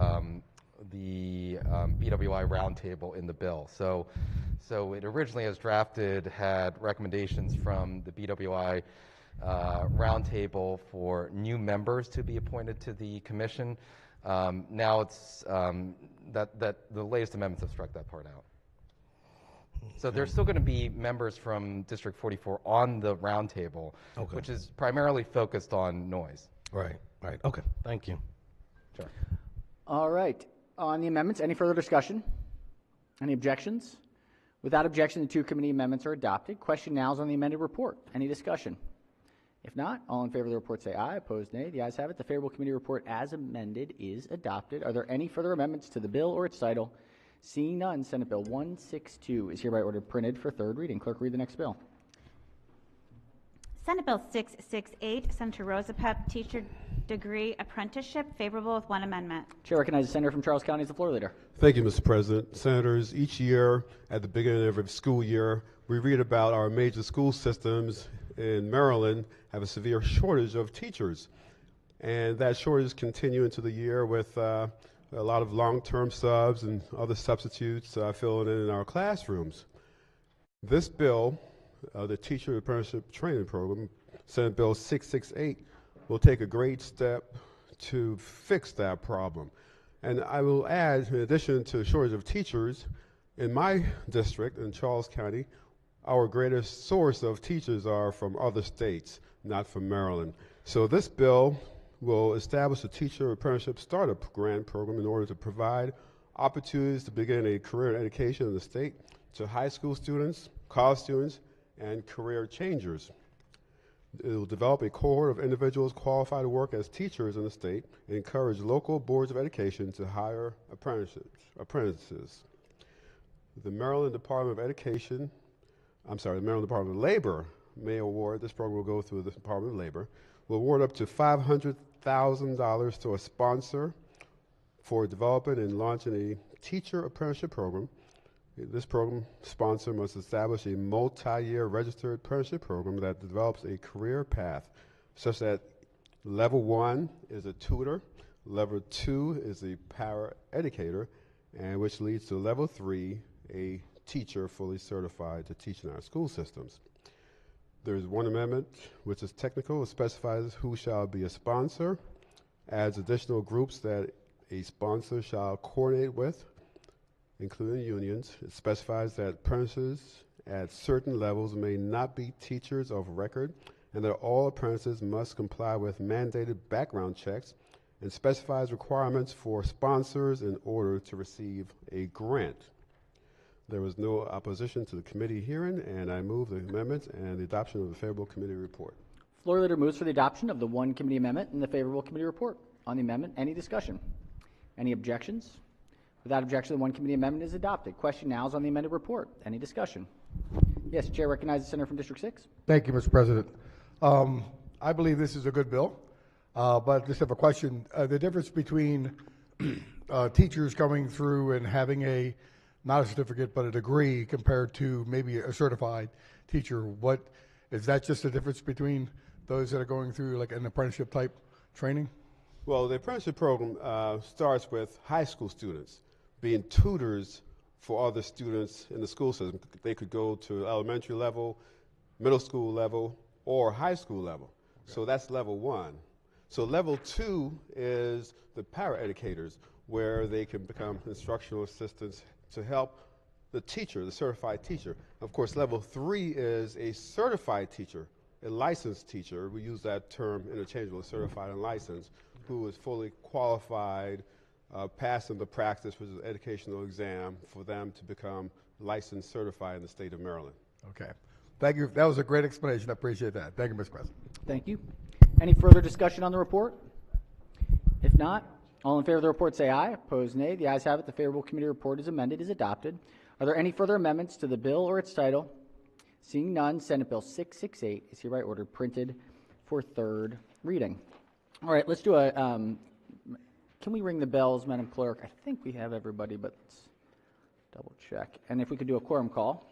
BWI roundtable in the bill. So it originally, as drafted, had recommendations from the BWI roundtable for new members to be appointed to the commission. Now it's that the latest amendments have struck that part out. So there's still going to be members from District 44 on the roundtable, Okay. which is primarily focused on noise. Right. Okay, thank you. Sure. All right. On the amendments, any further discussion? Any objections? Without objection, the two committee amendments are adopted. Question now is on the amended report. Any discussion? If not, all in favor of the report say aye. Opposed, nay. The ayes have it. The favorable committee report as amended is adopted. Are there any further amendments to the bill or its title? Seeing none, Senate Bill 162 is hereby ordered printed for third reading. Clerk, read the next bill. Senate Bill 668, Senator Rosapep, Teacher Degree Apprenticeship, favorable with one amendment. Chair recognizes the senator from Charles County as the floor leader. Thank you, Mr. President. Senators, each year at the beginning of every school year, we read about our major school systems in Maryland have a severe shortage of teachers. And that shortage continue into the year with a lot of long-term subs and other substitutes filling in our classrooms. This bill, the Teacher Apprenticeship Training Program, Senate Bill 668, will take a great step to fix that problem. And I will add, in addition to the shortage of teachers, in my district, in Charles County, our greatest source of teachers are from other states, not from Maryland. So this bill will establish a teacher apprenticeship startup grant program in order to provide opportunities to begin a career in education in the state to high school students, college students, and career changers. It will develop a cohort of individuals qualified to work as teachers in the state and encourage local boards of education to hire apprentices. The Maryland Department of Labor may award, this program will go through the Department of Labor, will award up to $500,000 to a sponsor for developing and launching a teacher apprenticeship program. This program sponsor must establish a multi-year registered apprenticeship program that develops a career path such that level 1 is a tutor, level 2 is a para-educator, and which leads to level 3, a teacher fully certified to teach in our school systems. There's one amendment which is technical. It specifies who shall be a sponsor, adds additional groups that a sponsor shall coordinate with, including unions. It specifies that apprentices at certain levels may not be teachers of record and that all apprentices must comply with mandated background checks, and specifies requirements for sponsors in order to receive a grant. There was no opposition to the committee hearing, and I move the amendments and the adoption of the favorable committee report. Floor leader moves for the adoption of the one committee amendment and the favorable committee report. On the amendment, any discussion? Any objections? Without objection, the one committee amendment is adopted. Question now is on the amended report. Any discussion? Yes, Chair recognizes the senator from District 6. Thank you, Mr. President. I believe this is a good bill, but just have a question. The difference between teachers coming through and having not a certificate, but a degree compared to maybe a certified teacher, what is that just a difference between those that are going through like an apprenticeship type training? Well, the apprenticeship program starts with high school students being tutors for other students in the school system. They could go to elementary level, middle school level, or high school level. Okay. So that's level 1. So level 2 is the para-educators, where they can become instructional assistants to help the teacher, the certified teacher. Of course, level 3 is a certified teacher, a licensed teacher. We use that term interchangeably, certified and licensed, who is fully qualified, passing the practice, which is an educational exam, for them to become licensed certified in the state of Maryland. Okay. Thank you. That was a great explanation. I appreciate that. Thank you, Mr. President. Thank you. Any further discussion on the report? If not, all in favor of the report say aye. Opposed, nay. The ayes have it. The favorable committee report is amended, is adopted. Are there any further amendments to the bill or its title? Seeing none, Senate Bill 668 is hereby ordered printed for third reading. All right, let's do a, can we ring the bells, Madam Clerk? I think we have everybody, but let's double check. And if we could do a quorum call.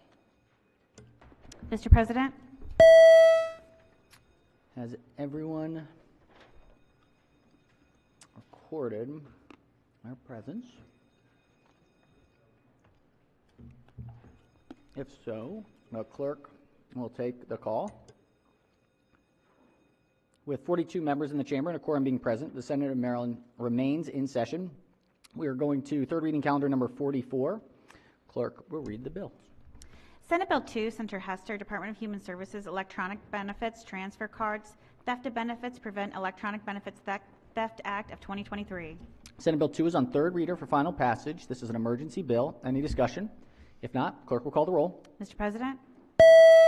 Mr. President? Has everyone recorded their presence? If so, the clerk will take the call. With 42 members in the chamber and a quorum being present, the Senate of Maryland remains in session. We are going to third reading calendar number 44. Clerk will read the bill. Senate Bill 2, Senator Hester, Department of Human Services, Electronic Benefits, Transfer Cards, Theft of Benefits, Prevent Electronic Benefits Theft Act of 2023. Senate Bill 2 is on third reader for final passage. This is an emergency bill. Any discussion? If not, clerk will call the roll. Mr. President?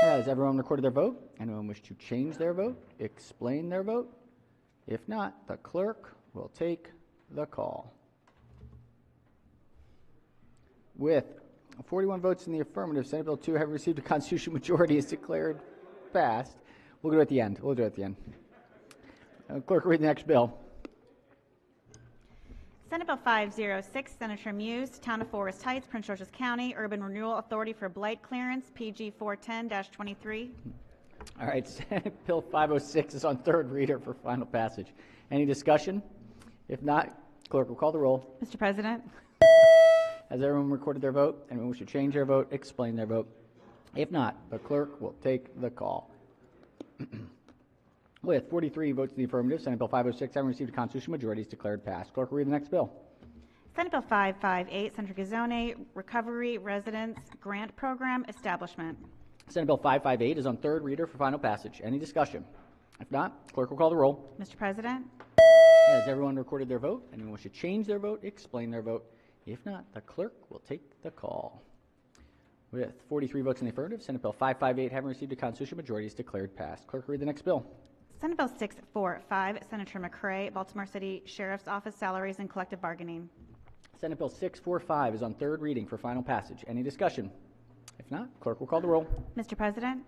Has everyone recorded their vote? Anyone wish to change their vote? Explain their vote? If not, the clerk will take the call. With 41 votes in the affirmative, Senate Bill 2 have received a constitutional majority is declared passed. We'll do it at the end. Clerk will read the next bill. Senate Bill 506, Senator Muse, Town of Forest Heights, Prince George's County, Urban Renewal Authority for Blight Clearance, PG 410-23. All right, Senate Bill 506 is on third reader for final passage. Any discussion? If not, clerk will call the roll. Mr. President, Has everyone recorded their vote? Anyone wish to change their vote, explain their vote? If not, the clerk will take the call. With 43 votes in the affirmative, Senate Bill 506 having received a constitutional majority is declared passed. Clerk will read the next bill. Senate Bill 558, Senator Gazzone, Recovery Residence Grant Program Establishment. Senate Bill 558 is on third reader for final passage. Any discussion? If not, clerk will call the roll. Mr. President, Has everyone recorded their vote? Anyone wish to change their vote, explain their vote? If not, the clerk will take the call. With 43 votes in the affirmative, Senate Bill 558 having received a constitutional majority is declared passed. Clerk will read the next bill. Senate Bill 645, Senator McCray, Baltimore City Sheriff's Office Salaries and Collective Bargaining. Senate Bill 645 is on third reading for final passage. Any discussion? If not, clerk will call the roll. Mr. President,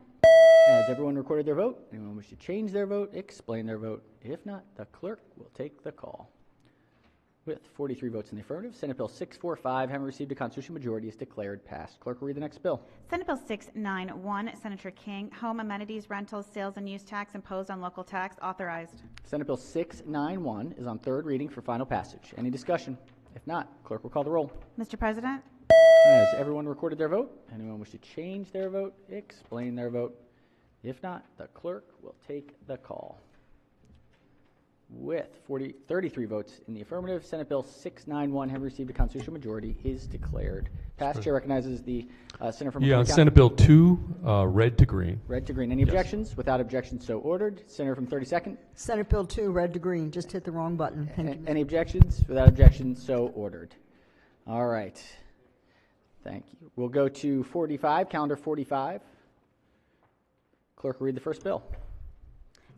Has everyone recorded their vote? Anyone wish to change their vote, explain their vote? If not, the clerk will take the call. With 43 votes in the affirmative, Senate Bill 645, having received a constitutional majority, is declared passed. Clerk will read the next bill. Senate Bill 691, Senator King, Home Amenities, Rentals, Sales and Use Tax imposed on local tax authorized. Senate Bill 691 is on third reading for final passage. Any discussion? If not, clerk will call the roll. Mr. President, Has everyone recorded their vote? Anyone wish to change their vote, explain their vote? If not, the clerk will take the call. With 33 votes in the affirmative, Senate Bill 691, having received a constitutional majority, is declared passed. Chair recognizes the Senator from Yeah, McCoy County. Senate Bill 2, red to green. Red to green. Any Yes. objections? Without objection, so ordered. Senator from 32nd. Senate Bill 2, red to green. Just hit the wrong button. Thank you. Any objections? Without objection, so ordered. All right. Thank you. We'll go to 45, calendar 45. Clerk will read the first bill.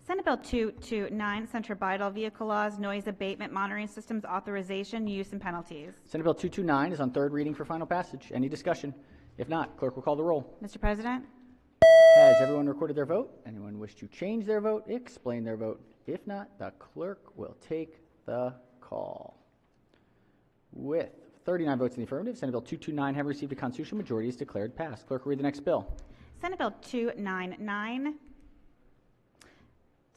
Senate Bill 229, Senator Bidle, Vehicle Laws, Noise Abatement Monitoring Systems Authorization, Use and Penalties. Senate Bill 229 is on third reading for final passage. Any discussion? If not, clerk will call the roll. Mr. President, Has everyone recorded their vote? Anyone wish to change their vote, explain their vote? If not, the clerk will take the call. With 39 votes in the affirmative, Senate Bill 229 having received a constitutional majority is declared passed. Clerk will read the next bill. Senate Bill 299,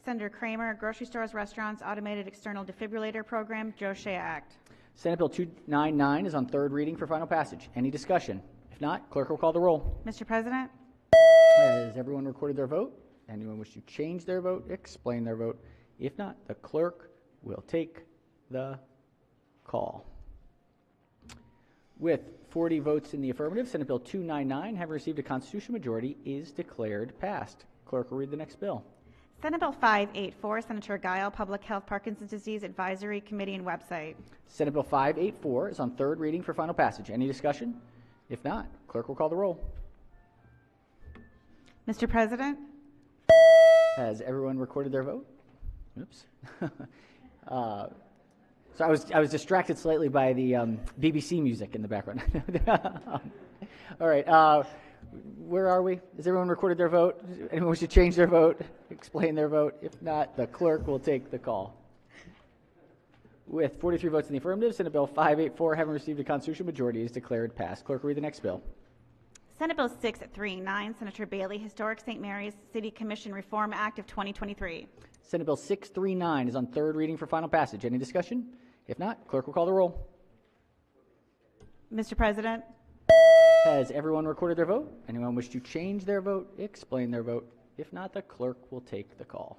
Senator Kramer, Grocery Stores, Restaurants, Automated External Defibrillator Program, Joe Shea Act. Senate Bill 299 is on third reading for final passage. Any discussion? If not, clerk will call the roll. Mr. President, Has everyone recorded their vote? Anyone wish to change their vote, explain their vote? If not, the clerk will take the call. With 40 votes in the affirmative, Senate Bill 299, having received a constitutional majority, is declared passed. Clerk will read the next bill. Senate Bill 584, Senator Guile, Public Health Parkinson's Disease Advisory Committee and Website. Senate Bill 584 is on third reading for final passage. Any discussion? If not, clerk will call the roll. Mr. President, Has everyone recorded their vote? Oops. So I was distracted slightly by the BBC music in the background. All right. Where are we? Has everyone recorded their vote? Anyone wish to change their vote, explain their vote? If not, the clerk will take the call. With 43 votes in the affirmative, Senate Bill 584, having received a constitutional majority, is declared passed. Clerk will read the next bill. Senate Bill 639, Senator Bailey, Historic St. Mary's City Commission Reform Act of 2023. Senate Bill 639 is on third reading for final passage. Any discussion? If not, clerk will call the roll. Mr. President, Has everyone recorded their vote? Anyone wish to change their vote, explain their vote? If not, the clerk will take the call.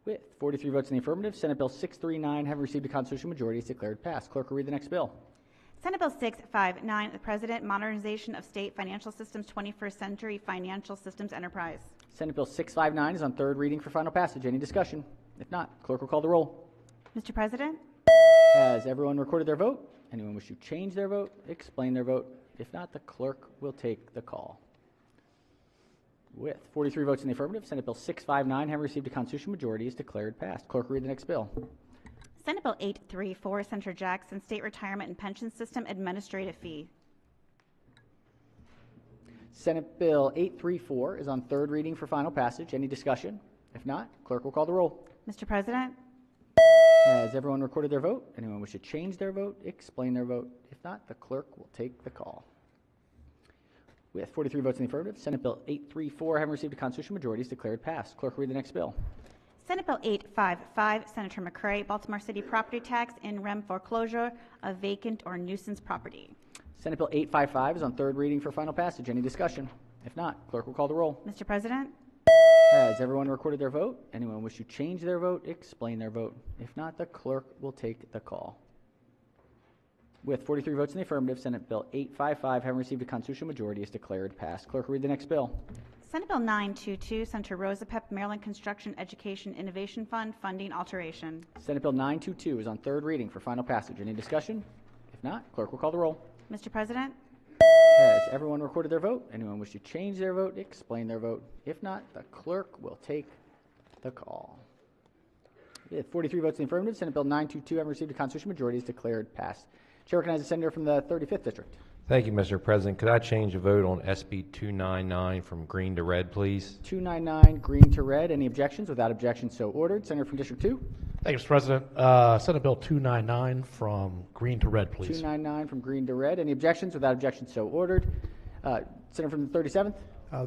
With 43 votes in the affirmative, Senate Bill 639, having received a constitutional majority, is declared passed. Clerk will read the next bill. Senate Bill 659, the President, Modernization of State Financial Systems, 21st Century Financial Systems Enterprise. Senate Bill 659 is on third reading for final passage. Any discussion? If not, clerk will call the roll. Mr. President, Has everyone recorded their vote? Anyone wish to change their vote, explain their vote? If not, the clerk will take the call. With 43 votes in the affirmative, Senate Bill 659, having received a constitutional majority, is declared passed. Clerk will read the next bill. Senate Bill 834, Senator Jackson, State Retirement and Pension System Administrative Fee. Senate Bill 834 is on third reading for final passage. Any discussion? If not, clerk will call the roll. Mr. President, Has everyone recorded their vote? Anyone wish to change their vote, explain their vote? If not, the clerk will take the call. With 43 votes in the affirmative, Senate Bill 834, having received a constitutional majority, is declared passed. Clerk will read the next bill. Senate Bill 855, Senator McCray, Baltimore City property tax in rem foreclosure of vacant or nuisance property. Senate Bill 855 is on third reading for final passage. Any discussion? If not, clerk will call the roll. Mr. President? Has everyone recorded their vote? Anyone wish to change their vote, explain their vote? If not, the clerk will take the call. With 43 votes in the affirmative, Senate Bill 855, having received a constitutional majority, is declared passed. Clerk will read the next bill. Senate Bill 922, Senator Rosa Pep, Maryland Construction Education Innovation Fund, funding alteration. Senate Bill 922 is on third reading for final passage. Any discussion? If not, clerk will call the roll. Mr. President? Has everyone recorded their vote? Anyone wish to change their vote, explain their vote? If not, the clerk will take the call. With 43 votes in the affirmative, Senate Bill 922, having received a constitutional majority, is declared passed. Chair recognizes the senator from the 35th District. Thank you, Mr. President. Could I change a vote on SB 299 from green to red, please? 299, green to red. Any objections? Without objection, so ordered. Senator from District 2. Thank you, Mr. President. Senate Bill 299 from green to red, please. 299 from green to red. Any objections? Without objection, so ordered. Senator from the 37th.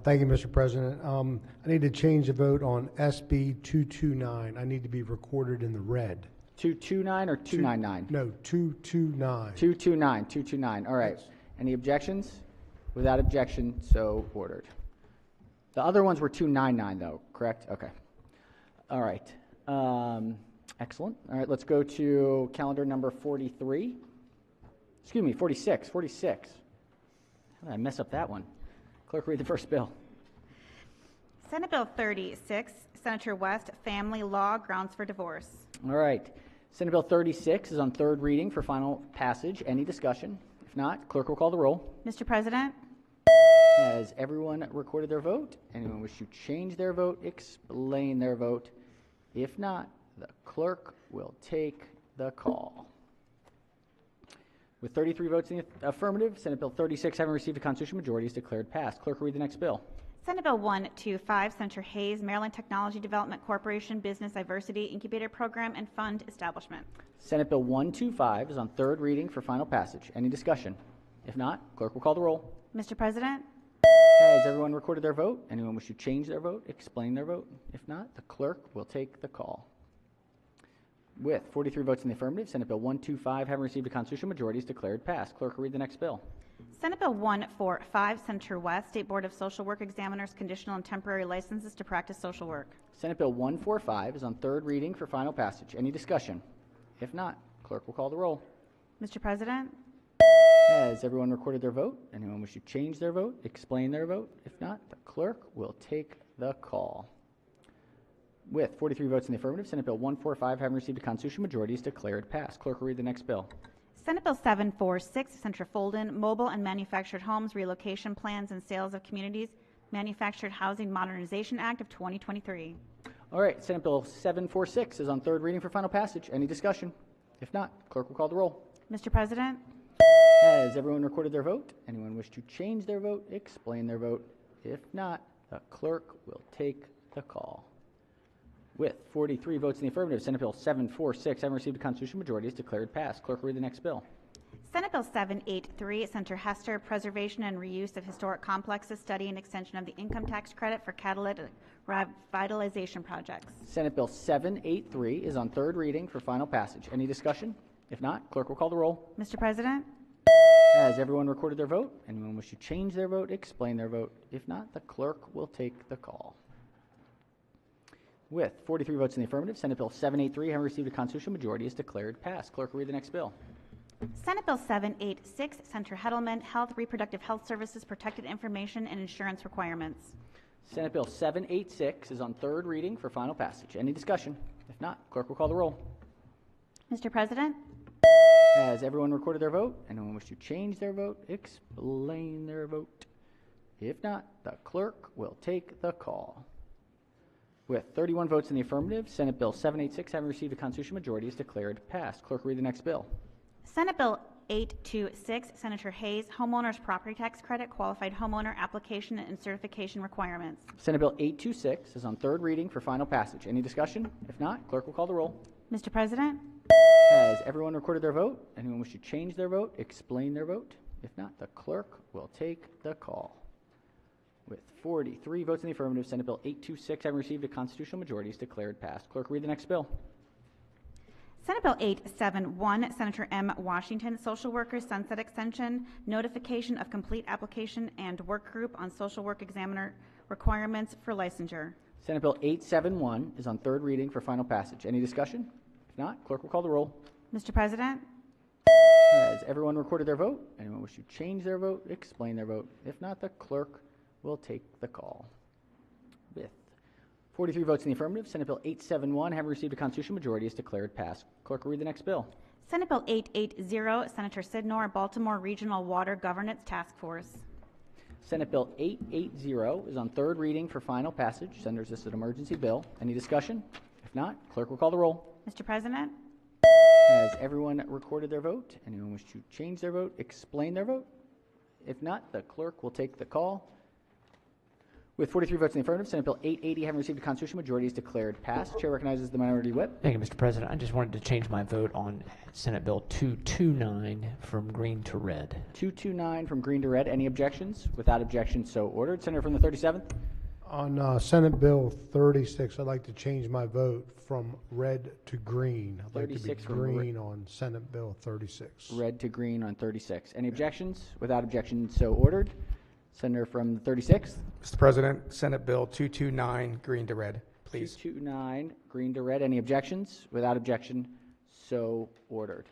Thank you, Mr. President. I need to change the vote on SB 229. I need to be recorded in the red. 229 or 299? No, 229. 229, 229. All right. Yes. Any objections? Without objection, so ordered. The other ones were 299, though, correct? Okay. All right. Excellent. All right, let's go to calendar number 43. Excuse me, 46. 46. How did I mess up that one? Clerk, read the first bill. Senate Bill 36, Senator West, Family Law, Grounds for Divorce. All right. Senate Bill 36 is on third reading for final passage. Any discussion? If not, clerk will call the roll. Mr. President? Has everyone recorded their vote? Anyone wish to change their vote, explain their vote? If not, the clerk will take the call. With 33 votes in the affirmative, Senate Bill 36, having received a constitutional majority, is declared passed. Clerk will read the next bill. Senate Bill 125, Senator Hayes, Maryland Technology Development Corporation Business Diversity Incubator Program and Fund Establishment. Senate Bill 125 is on third reading for final passage. Any discussion? If not, clerk will call the roll. Mr. President? Has everyone recorded their vote? Anyone wish to change their vote, explain their vote? If not, the clerk will take the call. With 43 votes in the affirmative, Senate Bill 125, having received a constitutional majority, is declared passed. Clerk will read the next bill. Senate Bill 145, Senator West, State Board of Social Work Examiners, conditional and temporary licenses to practice social work. Senate Bill 145 is on third reading for final passage. Any discussion? If not, clerk will call the roll. Mr. President? Has everyone recorded their vote? Anyone wish to change their vote, explain their vote? If not, the clerk will take the call. With 43 votes in the affirmative, Senate Bill 145, having received a constitutional majority, is declared passed. Clerk will read the next bill. Senate Bill 746, Senator Folden, Mobile and Manufactured Homes Relocation Plans and Sales of Communities Manufactured Housing Modernization Act of 2023. All right, Senate Bill 746 is on third reading for final passage. Any discussion? If not, clerk will call the roll. Mr. President? Has everyone recorded their vote? Anyone wish to change their vote, explain their vote? If not, the clerk will take the call. With 43 votes in the affirmative, Senate Bill 746, having received a constitutional majority, is declared passed. Clerk will read the next bill. Senate Bill 783, Senator Hester, Preservation and Reuse of Historic Complexes, Study and Extension of the Income Tax Credit for Catalytic Revitalization Projects. Senate Bill 783 is on third reading for final passage. Any discussion? If not, clerk will call the roll. Mr. President? Has everyone recorded their vote? Anyone wish to change their vote, explain their vote? If not, the clerk will take the call. With 43 votes in the affirmative, Senate Bill 783, having received a constitutional majority, is declared passed. Clerk will read the next bill. Senate Bill 786, Senator Heddleman, Health, Reproductive Health Services, Protected Information and Insurance Requirements. Senate Bill 786 is on third reading for final passage. Any discussion? If not, clerk will call the roll. Mr. President? Has everyone recorded their vote? Anyone wish to change their vote, explain their vote? If not, the clerk will take the call. With 31 votes in the affirmative, Senate Bill 786, having received a constitutional majority, is declared passed. Clerk will read the next bill. Senate Bill 826, Senator Hayes, Homeowners Property Tax Credit, Qualified Homeowner Application and Certification Requirements. Senate Bill 826 is on third reading for final passage. Any discussion? If not, clerk will call the roll. Mr. President? Has everyone recorded their vote? Anyone wish to change their vote, explain their vote? If not, the clerk will take the call. With 43 votes in the affirmative, Senate Bill 826, having received a constitutional majority, is declared passed. Clerk, read the next bill. Senate Bill 871, Senator M. Washington, Social Workers Sunset Extension, Notification of Complete Application and Work Group on Social Work Examiner Requirements for Licensure. Senate Bill 871 is on third reading for final passage. Any discussion? If not, clerk will call the roll. Mr. President, Has everyone recorded their vote? Anyone wish to change their vote, explain their vote? If not, the clerk will take the call. With 43 votes in the affirmative, Senate Bill 871, having received a constitutional majority, is declared passed. Clerk will read the next bill. Senate Bill 880, Senator Sidnor, Baltimore Regional Water Governance Task Force. Senate Bill 880 is on third reading for final passage. Senators, this is an emergency bill. Any discussion? If not, clerk will call the roll. Mr. President, Has everyone recorded their vote? Anyone wish to change their vote, explain their vote? If not, the clerk will take the call. With 43 votes in the affirmative, Senate Bill 880, having received a constitutional majority, is declared passed. Chair recognizes the minority whip. Thank you, Mr. President. I just wanted to change my vote on Senate Bill 229 from green to red. 229 from green to red. Any objections? Without objection, so ordered. Senator from the 37th. On Senate Bill 36, I'd like to change my vote from red to green. I'd like to be 36 from green on Senate Bill 36. Red to green on 36. Any objections? Without objection, so ordered. Senator from the 36th. Mr. President, Senate Bill 229, green to red, please. 229, green to red. Any objections? Without objection, so ordered.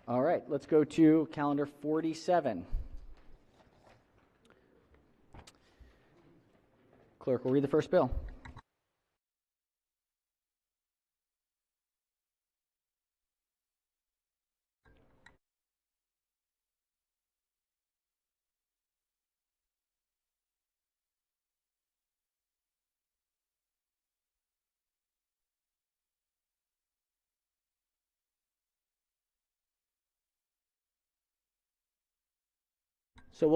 All right, let's go to calendar 47. Clerk will read the first bill. So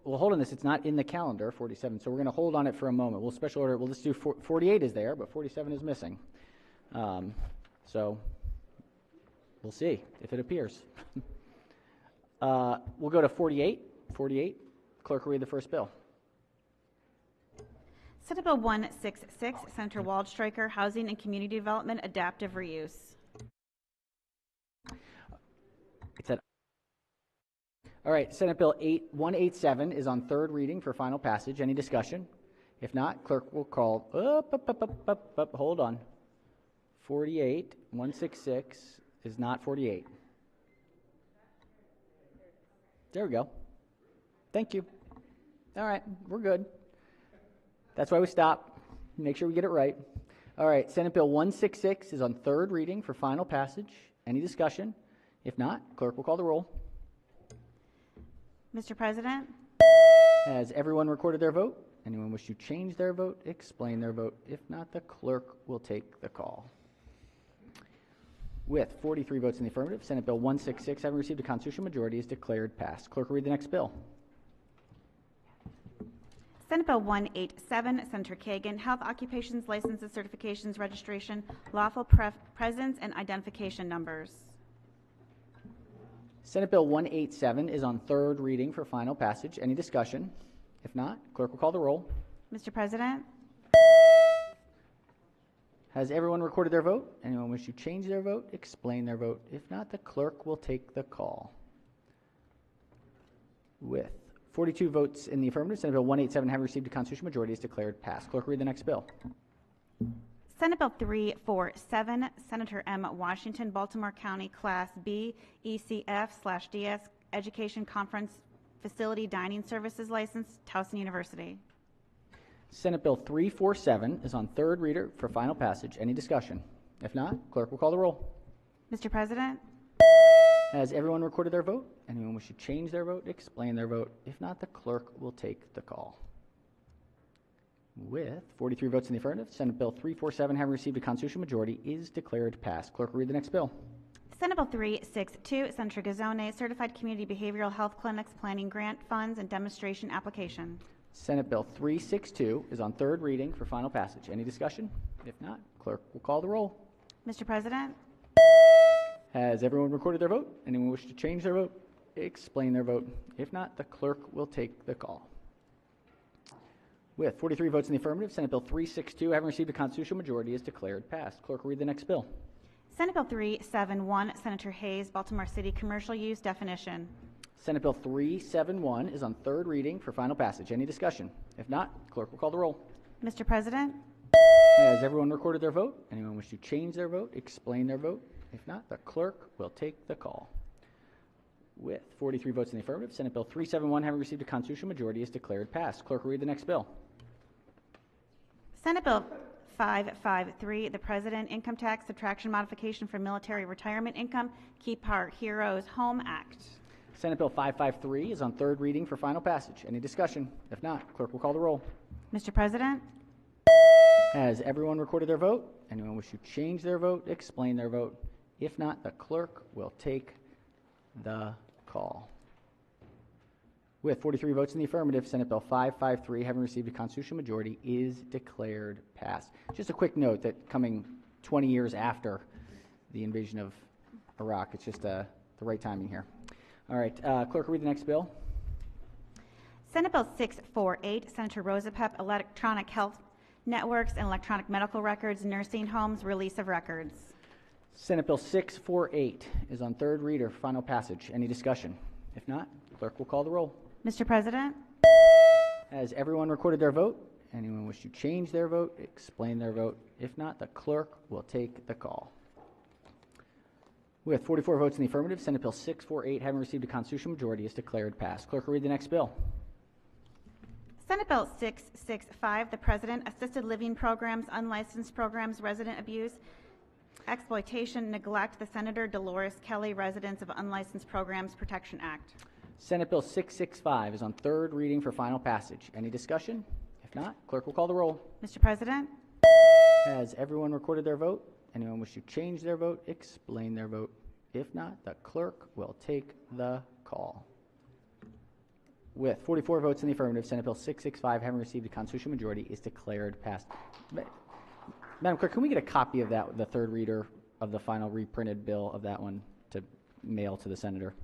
we'll hold on this. It's not in the calendar, 47, so we're going to hold on it for a moment. We'll special order. We'll just do 48 is there, but 47 is missing. So we'll see if it appears. We'll go to 48. 48. Clerk will read the first bill. Senate Bill 166, Senator Waldstreicher, Housing and Community Development Adaptive Reuse. All right, Senate Bill 187 is on third reading for final passage. Any discussion? If not, clerk will call. Hold on. 48, 166 is not 48. There we go. Thank you. All right, we're good. That's why we stop. Make sure we get it right. All right, Senate Bill 166 is on third reading for final passage. Any discussion? If not, clerk will call the roll. Mr. President, Has everyone recorded their vote? Anyone wish to change their vote, explain their vote? If not, the clerk will take the call. With 43 votes in the affirmative, Senate Bill 166, having received a constitutional majority, is declared passed. Clerk will read the next bill. Senate Bill 187, Senator Kagan, Health Occupations Licenses, Certifications, Registration, Lawful Presence, and Identification Numbers. Senate Bill 187 is on third reading for final passage. Any discussion? If not, clerk will call the roll. Mr. President, Has everyone recorded their vote? Anyone wish to change their vote, explain their vote? If not, the clerk will take the call. With 42 votes in the affirmative, Senate Bill 187, having received a constitutional majority, is declared passed. Clerk will read the next bill. Senate Bill 347, Senator M. Washington, Baltimore County Class B ECF/DS Education Conference Facility Dining Services License, Towson University. Senate Bill 347 is on third reader for final passage. Any discussion? If not, clerk will call the roll. Mr. President, Has everyone recorded their vote? Anyone wish to change their vote, explain their vote? If not, the clerk will take the call. With 43 votes in the affirmative, Senate Bill 347, having received a constitutional majority, is declared passed. Clerk will read the next bill. Senate Bill 362, Senator Gazzone, Certified Community Behavioral Health Clinics Planning Grant Funds and Demonstration Application. Senate Bill 362 is on third reading for final passage. Any discussion? If not, clerk will call the roll. Mr. President, Has everyone recorded their vote? Anyone wish to change their vote, explain their vote? If not, the clerk will take the call. With 43 votes in the affirmative, Senate Bill 362, having received a constitutional majority, is declared passed. Clerk will read the next bill. Senate Bill 371, Senator Hayes, Baltimore City Commercial Use Definition. Senate Bill 371 is on third reading for final passage. Any discussion? If not, clerk will call the roll. Mr. President, Has everyone recorded their vote? Anyone wish to change their vote, explain their vote? If not, the clerk will take the call. With 43 votes in the affirmative, Senate Bill 371, having received a constitutional majority, is declared passed. Clerk will read the next bill. Senate Bill 553, the President Income Tax Subtraction Modification for Military Retirement Income, Keep Our Heroes Home Act. Senate Bill 553 is on third reading for final passage. Any discussion? If not, clerk will call the roll. Mr. President, Has everyone recorded their vote? Anyone wish to change their vote, explain their vote? If not, the clerk will take the call. With 43 votes in the affirmative, Senate Bill 553, having received a constitutional majority, is declared passed. Just a quick note that coming 20 years after the invasion of Iraq, it's just the right timing here. All right, clerk will read the next bill. Senate Bill 648, Senator Rosapep, Electronic Health Networks and Electronic Medical Records, Nursing Homes, Release of Records. Senate Bill 648 is on third reader for final passage. Any discussion? If not, clerk will call the roll. Mr. President, Has everyone recorded their vote? Anyone wish to change their vote, explain their vote? If not, the clerk will take the call. With 44 votes in the affirmative, Senate Bill 648, having received a constitutional majority, is declared passed. Clerk will read the next bill. Senate Bill 665, the President Assisted Living Programs, Unlicensed Programs, Resident Abuse, Exploitation, Neglect, the Senator Dolores Kelly Residents of Unlicensed Programs Protection Act. Senate Bill 665 is on third reading for final passage. Any discussion? If not, clerk will call the roll. Mr. President, Has everyone recorded their vote? Anyone wish to change their vote, explain their vote? If not, the clerk will take the call. With 44 votes in the affirmative, Senate Bill 665, having received a constitutional majority, is declared passed. Madam Clerk, can we get a copy of that, the third reader of the final reprinted bill of that one, to mail to the senator,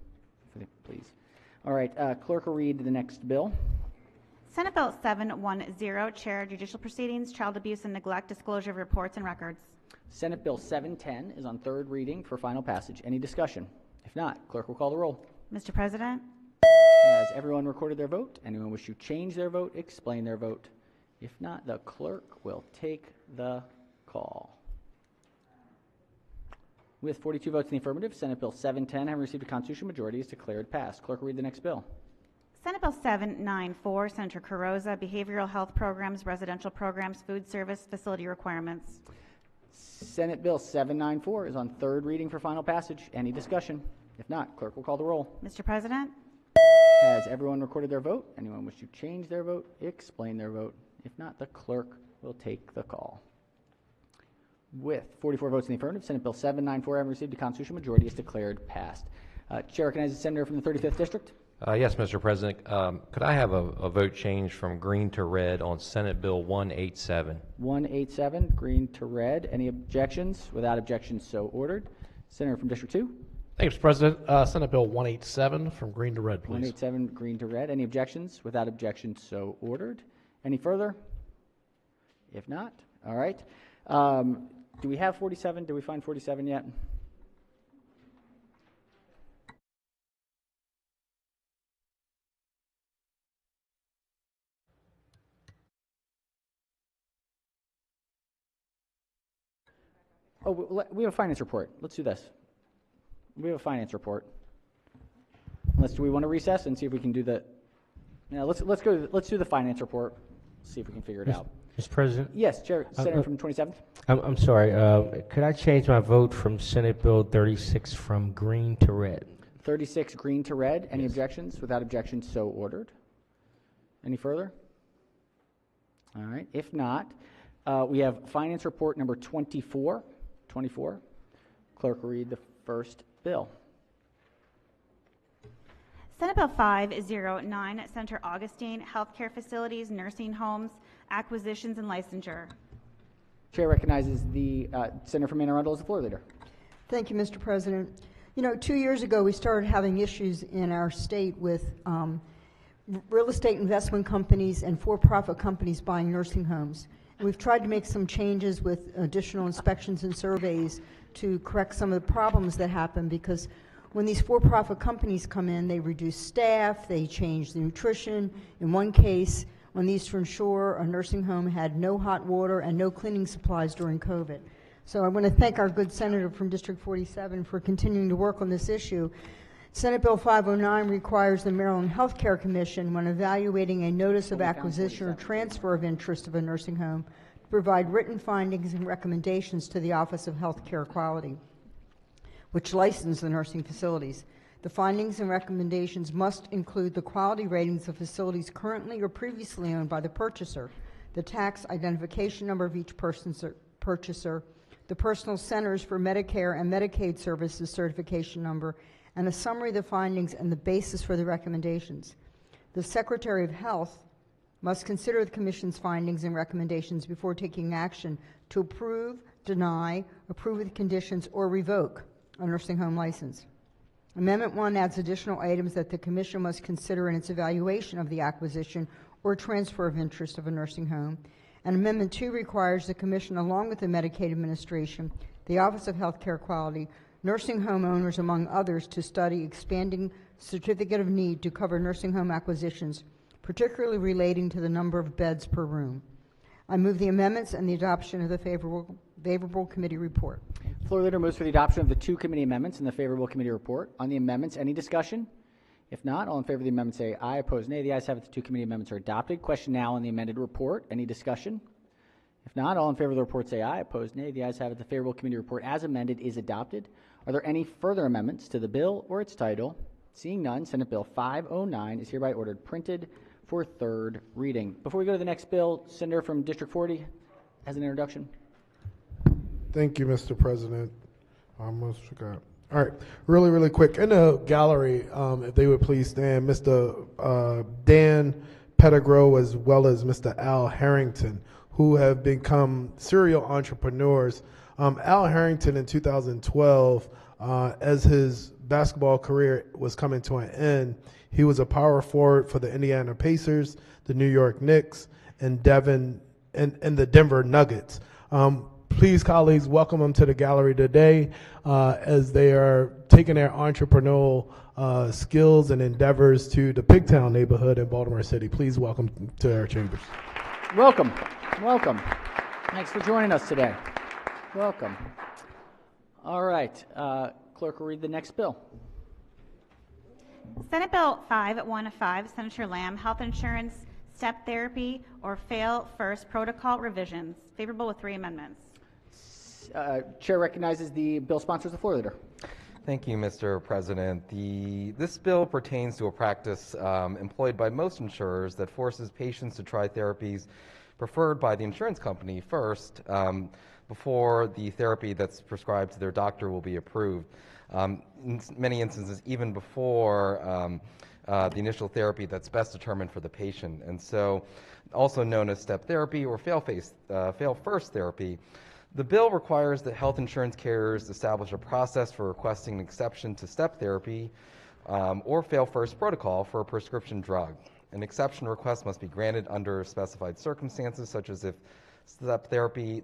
please? All right, clerk will read the next bill. Senate Bill 710, Chair, Judicial Proceedings, Child Abuse and Neglect, Disclosure of Reports and Records. Senate Bill 710 is on third reading for final passage. Any discussion? If not, clerk will call the roll. Mr. President, Has everyone recorded their vote? Anyone wish to change their vote, explain their vote? If not, the clerk will take the call. With 42 votes in the affirmative, Senate Bill 710, having received a constitutional majority, is declared passed. Clerk will read the next bill. Senate Bill 794, Senator Carrozza, Behavioral Health Programs, Residential Programs, Food Service Facility Requirements. Senate Bill 794 is on third reading for final passage. Any discussion? If not, clerk will call the roll. Mr. President, Has everyone recorded their vote? Anyone wish to change their vote, explain their vote? If not, the clerk will take the call. With 44 votes in the affirmative, Senate Bill 794, having received a constitutional majority, is declared passed. Chair recognizes the senator from the 35th District. Yes, Mr. President. Could I have a vote change from green to red on Senate Bill 187? 187, green to red. Any objections? Without objections, so ordered. Senator from District 2. Thanks, Mr. President. Senate Bill 187 from green to red, please. 187, green to red. Any objections? Without objections, so ordered. Any further? If not, all right. Do we have 47? Did we find 47 yet? Oh, we have a finance report. Let's do this. We have a finance report. Do we want to recess and see if we can do the? Yeah, let's do the finance report. See if we can figure it out. Mr. President? Yes, Chair, Senator from 27th. I'm sorry. Could I change my vote from Senate Bill 36 from green to red? 36, green to red. Any objections? Without objections, so ordered. Any further? All right. If not, we have finance report number 24. 24. Clerk will read the first bill. Senate Bill 509, Senator Augustine, Healthcare Facilities, Nursing Homes, Acquisitions and Licensure. Chair recognizes the Senator from Anne Arundel as the floor leader. Thank you, Mr. President. You know, 2 years ago we started having issues in our state with real estate investment companies and for-profit companies buying nursing homes. And we've tried to make some changes with additional inspections and surveys to correct some of the problems that happen, because when these for-profit companies come in, they reduce staff, they change the nutrition. In one case, on the Eastern Shore, a nursing home had no hot water and no cleaning supplies during COVID. So I want to thank our good senator from District 47 for continuing to work on this issue. Senate Bill 509 requires the Maryland Health Care Commission, when evaluating a notice of acquisition or transfer of interest of a nursing home, to provide written findings and recommendations to the Office of Health Care Quality, which license the nursing facilities. The findings and recommendations must include the quality ratings of facilities currently or previously owned by the purchaser, the tax identification number of each purchaser, the personal centers for Medicare and Medicaid services certification number, and a summary of the findings and the basis for the recommendations. The Secretary of Health must consider the Commission's findings and recommendations before taking action to approve, deny, approve with conditions, or revoke a nursing home license. Amendment 1 adds additional items that the Commission must consider in its evaluation of the acquisition or transfer of interest of a nursing home. And Amendment 2 requires the Commission, along with the Medicaid Administration, the Office of Health Care Quality, nursing home owners, among others, to study expanding certificate of need to cover nursing home acquisitions, particularly relating to the number of beds per room. I move the amendments and the adoption of the favorable committee report. Floor leader moves for the adoption of the 2 committee amendments and the favorable committee report. On the amendments, any discussion? If not, all in favor of the amendment say aye. Opposed, nay. The ayes have it. The 2 committee amendments are adopted. Question now on the amended report. Any discussion? If not, all in favor of the report say aye. Opposed, nay. The ayes have it. The favorable committee report as amended is adopted. Are there any further amendments to the bill or its title? Seeing none, Senate Bill 509 is hereby ordered printed for 3rd reading. Before we go to the next bill, Senator from District 40 has an introduction. Thank you, Mr. President. I almost forgot. All right, really quick. In the gallery, if they would please stand, Mr. Dan Pettigrew as well as Mr. Al Harrington, who have become serial entrepreneurs. Al Harrington in 2012, as his basketball career was coming to an end, he was a power forward for the Indiana Pacers, the New York Knicks, and the Denver Nuggets. Please, colleagues, welcome them to the gallery today as they are taking their entrepreneurial skills and endeavors to the Pigtown neighborhood in Baltimore City. Please welcome to our chambers. Welcome. Thanks for joining us today. Welcome. All right, clerk will read the next bill. Senate Bill 515, Senator Lamb, Health Insurance, Step Therapy, or Fail First Protocol Revisions. Favorable with 3 amendments. Chair recognizes the bill sponsors. The floor leader. Thank you, Mr. President. This bill pertains to a practice employed by most insurers that forces patients to try therapies preferred by the insurance company first before the therapy that's prescribed to their doctor will be approved. In many instances, even before the initial therapy that's best determined for the patient. And so, also known as step therapy or fail first therapy, the bill requires that health insurance carriers establish a process for requesting an exception to step therapy or fail first protocol for a prescription drug. An exception request must be granted under specified circumstances, such as if the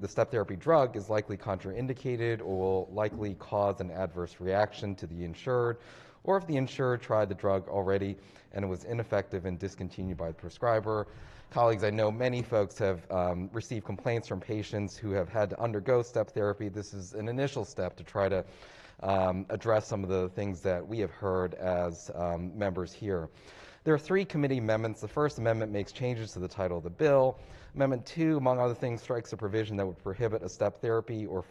step therapy drug is likely contraindicated or will likely cause an adverse reaction to the insured, or if the insured tried the drug already and it was ineffective and discontinued by the prescriber. Colleagues, I know many folks have received complaints from patients who have had to undergo step therapy. This is an initial step to try to address some of the things that we have heard as members here. There are 3 committee amendments. The first amendment makes changes to the title of the bill. Amendment 2, among other things, strikes a provision that would prohibit a step therapy or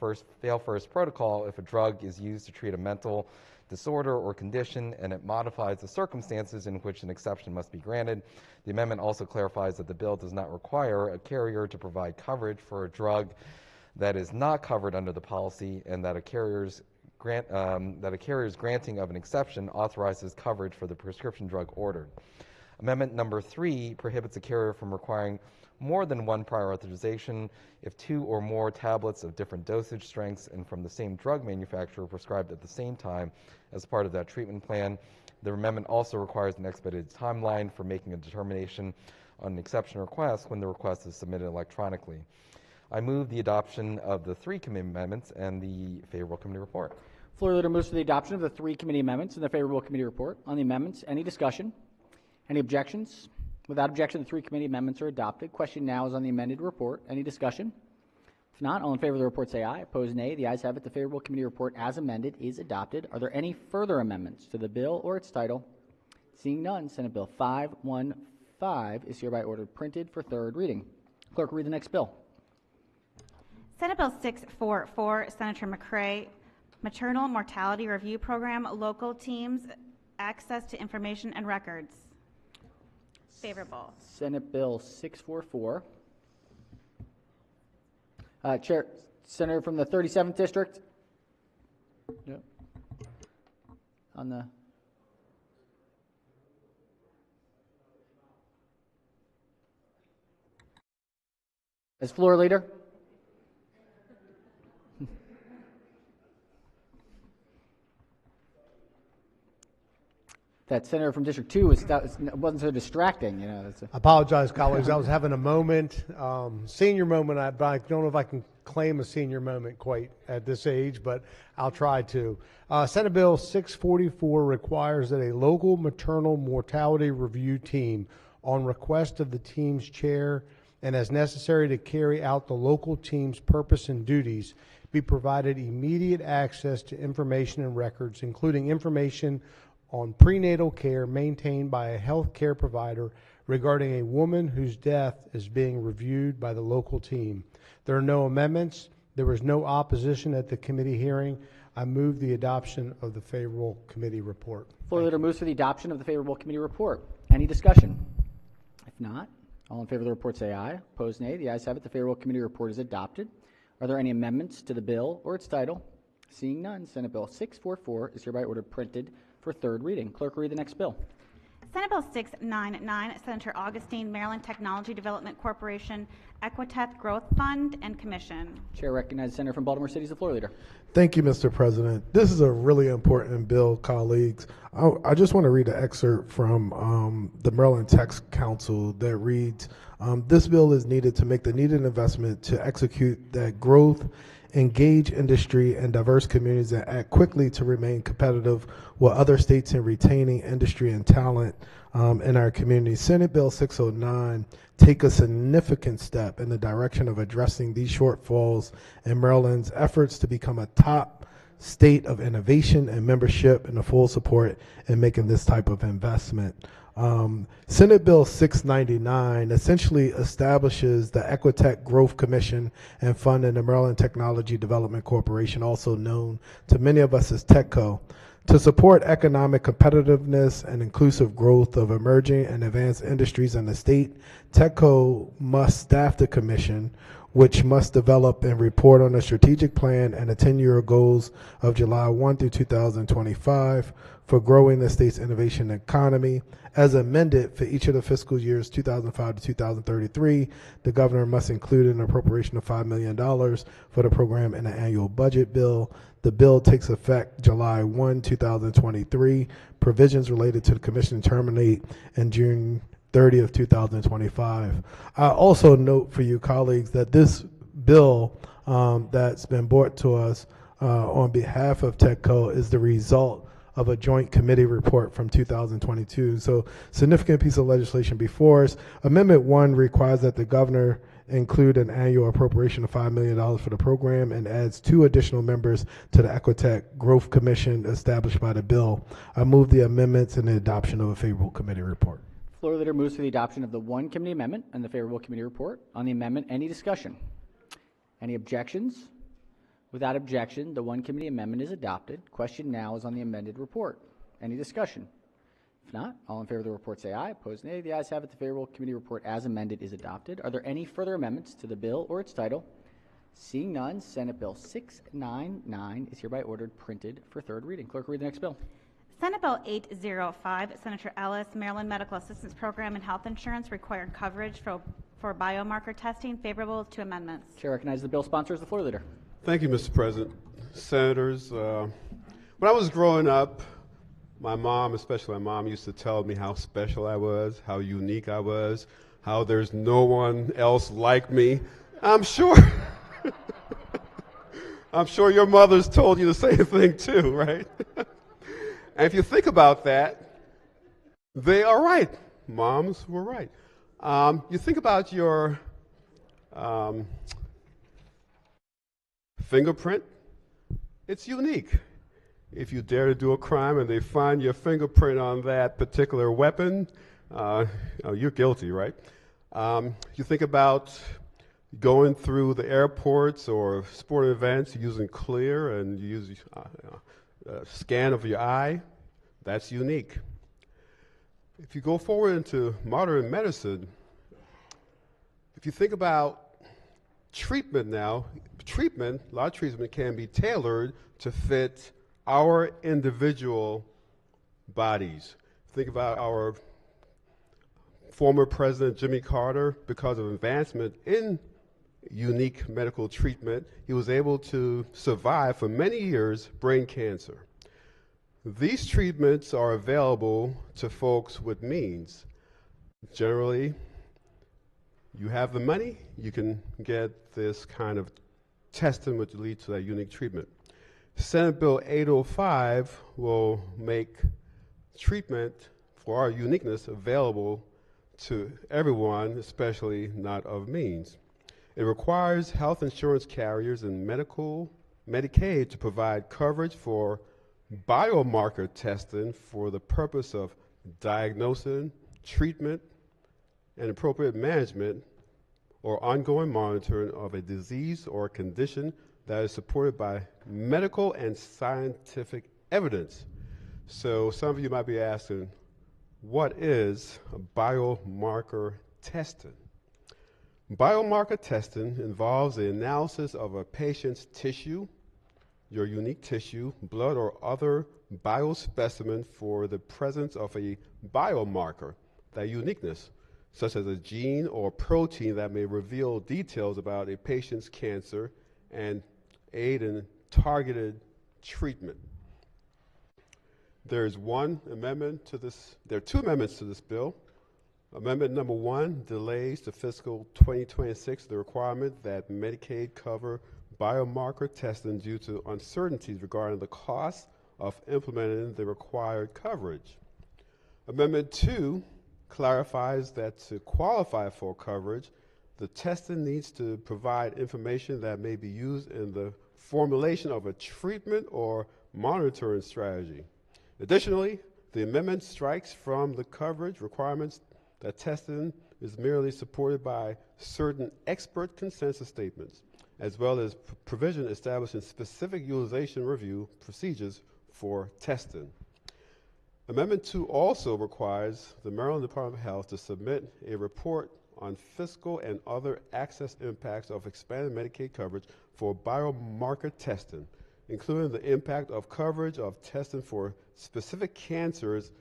fail first protocol if a drug is used to treat a mental disorder or condition, and it modifies the circumstances in which an exception must be granted. The amendment also clarifies that the bill does not require a carrier to provide coverage for a drug that is not covered under the policy, and that a carrier's granting of an exception authorizes coverage for the prescription drug ordered. Amendment number 3 prohibits a carrier from requiring more than one prior authorization if 2 or more tablets of different dosage strengths and from the same drug manufacturer prescribed at the same time as part of that treatment plan. The amendment also requires an expedited timeline for making a determination on an exception request when the request is submitted electronically. I move the adoption of the 3 committee amendments and the favorable committee report. Floor leader moves for the adoption of the 3 committee amendments and the favorable committee report. On the amendments, any discussion? Any objections? Without objection, the 3 committee amendments are adopted. Question now is on the amended report. Any discussion? If not, all in favor of the report say aye. Opposed, nay. The ayes have it. The favorable committee report as amended is adopted. Are there any further amendments to the bill or its title? Seeing none, Senate Bill 515 is hereby ordered printed for 3rd reading. Clerk, read the next bill. Senate Bill 644, Senator McCray, Maternal Mortality Review Program, Local Teams, Access to Information and Records. Favorable. Senate Bill 644. Chair, Senator from the 37th District. Yep. On the as floor leader. That senator from District 2 wasn't so distracting, you know. I apologize, colleagues. I was having a moment, senior moment. But I don't know if I can claim a senior moment quite at this age, but I'll try to. Senate Bill 644 requires that a local maternal mortality review team, on request of the team's chair and as necessary to carry out the local team's purpose and duties, be provided immediate access to information and records, including information on prenatal care maintained by a health care provider regarding a woman whose death is being reviewed by the local team. There are no amendments. There was no opposition at the committee hearing. I move the adoption of the favorable committee report. Floor leader moves for the adoption of the favorable committee report. Any discussion? If not, all in favor of the report say aye. Opposed, nay. The ayes have it. The favorable committee report is adopted. Are there any amendments to the bill or its title? Seeing none, Senate Bill 644 is hereby ordered printed for 3rd reading. Clerk, read the next bill. Senate Bill 699, Senator Augustine, Maryland Technology Development Corporation, Equiteth Growth Fund and Commission. Chair recognizes the senator from Baltimore City as the floor leader. Thank you, Mr. President. This is a really important bill, colleagues. I just want to read an excerpt from the Maryland Tech Council that reads, this bill is needed to make the needed investment to execute that growth, engage industry and diverse communities, and act quickly to remain competitive with other states in retaining industry and talent in our community. Senate Bill 609 take a significant step in the direction of addressing these shortfalls in Maryland's efforts to become a top state of innovation and membership, and the full support in making this type of investment. Senate Bill 699 essentially establishes the Equitech Growth Commission and Fund in the Maryland Technology Development Corporation, also known to many of us as TechCo, to support economic competitiveness and inclusive growth of emerging and advanced industries in the state. TechCo must staff the commission, which must develop and report on a strategic plan and the 10-year goals of July 1 through 2025 for growing the state's innovation economy. As amended for each of the fiscal years 2005 to 2033, the governor must include an appropriation of $5 million for the program in the annual budget bill. The bill takes effect July 1, 2023. Provisions related to the commission terminate in June 30 of 2025. I also note for you colleagues that this bill that's been brought to us on behalf of TechCo is the result of a joint committee report from 2022. So significant piece of legislation before us. Amendment 1 requires that the governor include an annual appropriation of $5 million for the program and adds 2 additional members to the Equitech Growth Commission established by the bill. I move the amendments and the adoption of a favorable committee report. Floor leader moves for the adoption of the 1 committee amendment and the favorable committee report. On the amendment, any discussion? Any objections? Without objection, the 1 committee amendment is adopted. Question now is on the amended report. Any discussion? If not, all in favor of the report say aye. Opposed, nay. The ayes have it. The favorable committee report as amended is adopted. Are there any further amendments to the bill or its title? Seeing none, Senate Bill 699 is hereby ordered printed for 3rd reading. Clerk, read the next bill. Senate Bill 805, Senator Ellis, Maryland Medical Assistance Program and Health Insurance, required coverage for biomarker testing. Favorable to amendments. Chair recognizes the bill sponsor as the floor leader. Thank you, Mr. President. Senators, when I was growing up, My mom, especially my mom, used to tell me how special I was, how unique I was, how there's no one else like me. I'm sure, I'm sure your mother's told you the same thing too, right? And if you think about that, they are right. Moms were right. You think about your fingerprint, it's unique. If you dare to do a crime and they find your fingerprint on that particular weapon, you're guilty, right? You think about going through the airports or sporting events using Clear and you use a scan of your eye, that's unique. If you go forward into modern medicine, if you think about treatment now, a lot of treatment can be tailored to fit our individual bodies. Think about our former President Jimmy Carter. Because of advancement in unique medical treatment, he was able to survive for many years brain cancer. These treatments are available to folks with means. Generally, you have the money, you can get this kind of testing which leads to that unique treatment. Senate Bill 805 will make treatment for our uniqueness available to everyone, especially not of means. It requires health insurance carriers and Medicaid to provide coverage for biomarker testing for the purpose of diagnosing, treatment, and appropriate management or ongoing monitoring of a disease or condition that is supported by medical and scientific evidence. So some of you might be asking, what is a biomarker testing? Biomarker testing involves the analysis of a patient's tissue, your unique tissue, blood, or other biospecimen for the presence of a biomarker, that uniqueness, such as a gene or protein that may reveal details about a patient's cancer and aid in targeted treatment. There are two amendments to this bill. Amendment number 1 delays to fiscal 2026 the requirement that Medicaid cover biomarker testing due to uncertainties regarding the cost of implementing the required coverage. Amendment 2 clarifies that to qualify for coverage, the testing needs to provide information that may be used in the formulation of a treatment or monitoring strategy. Additionally, the amendment strikes from the coverage requirements that testing is merely supported by certain expert consensus statements, as well as provision establishing specific utilization review procedures for testing. Amendment 2 also requires the Maryland Department of Health to submit a report on fiscal and other access impacts of expanded Medicaid coverage for biomarker testing, including the impact of coverage of testing for specific cancers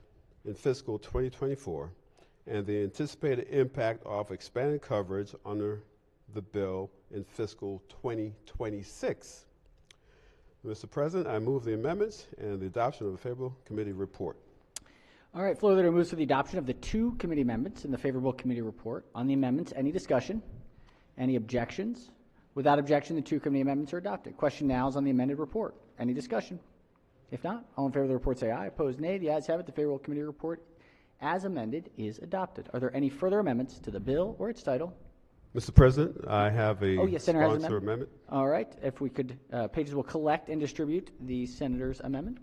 in fiscal 2024, and the anticipated impact of expanded coverage under the bill in fiscal 2026. Mr. President, I move the amendments and the adoption of the favorable committee report. All right, floor leader moves for the adoption of the 2 committee amendments and the favorable committee report. On the amendments, any discussion? Any objections? Without objection, the 2 committee amendments are adopted. Question now is on the amended report. Any discussion? If not, all in favor of the report say aye. Opposed, nay. The ayes have it. The favorable committee report as amended is adopted. Are there any further amendments to the bill or its title? Mr. President, I have a Senator has an sponsor amendment. All right, if we could, pages will collect and distribute the senator's amendment.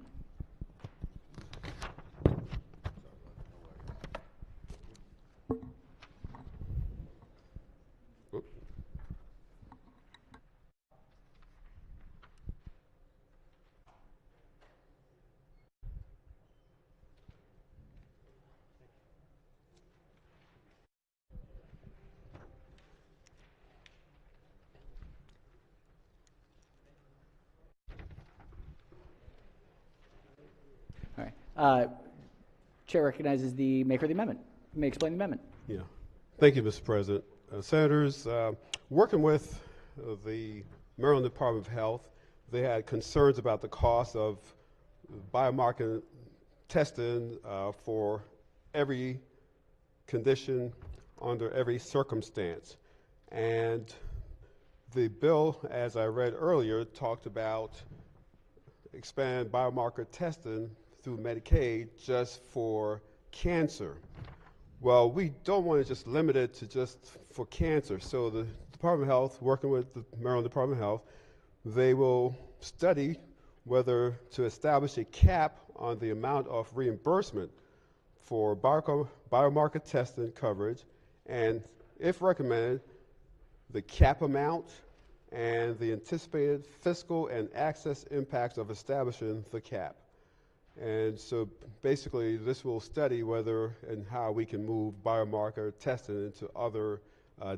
Chair recognizes the maker of the amendment. You may explain the amendment. Yeah. Thank you, Mr. President. Senators, working with the Maryland Department of Health, they had concerns about the cost of biomarker testing for every condition under every circumstance. And the bill, as I read earlier, talked about expand biomarker testing through Medicaid just for cancer. Well, we don't want to just limit it to just for cancer. So the Department of Health, working with the Maryland Department of Health, they will study whether to establish a cap on the amount of reimbursement for biomarker testing coverage, and if recommended, the cap amount and the anticipated fiscal and access impacts of establishing the cap. And so basically this will study whether and how we can move biomarker testing into other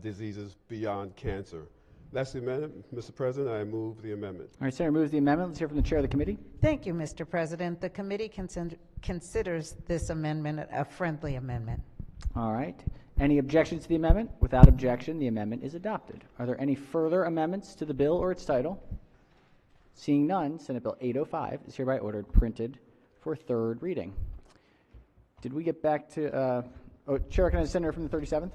diseases beyond cancer. That's the amendment. Mr. President, I move the amendment. All right, Senator moves the amendment. Let's hear from the chair of the committee. Thank you, Mr. President. The committee considers this amendment a friendly amendment. All right. Any objections to the amendment? Without objection, the amendment is adopted. Are there any further amendments to the bill or its title? Seeing none, Senate Bill 805 is hereby ordered printed for third reading. Did we get back to, Chair, can I Senator from the 37th?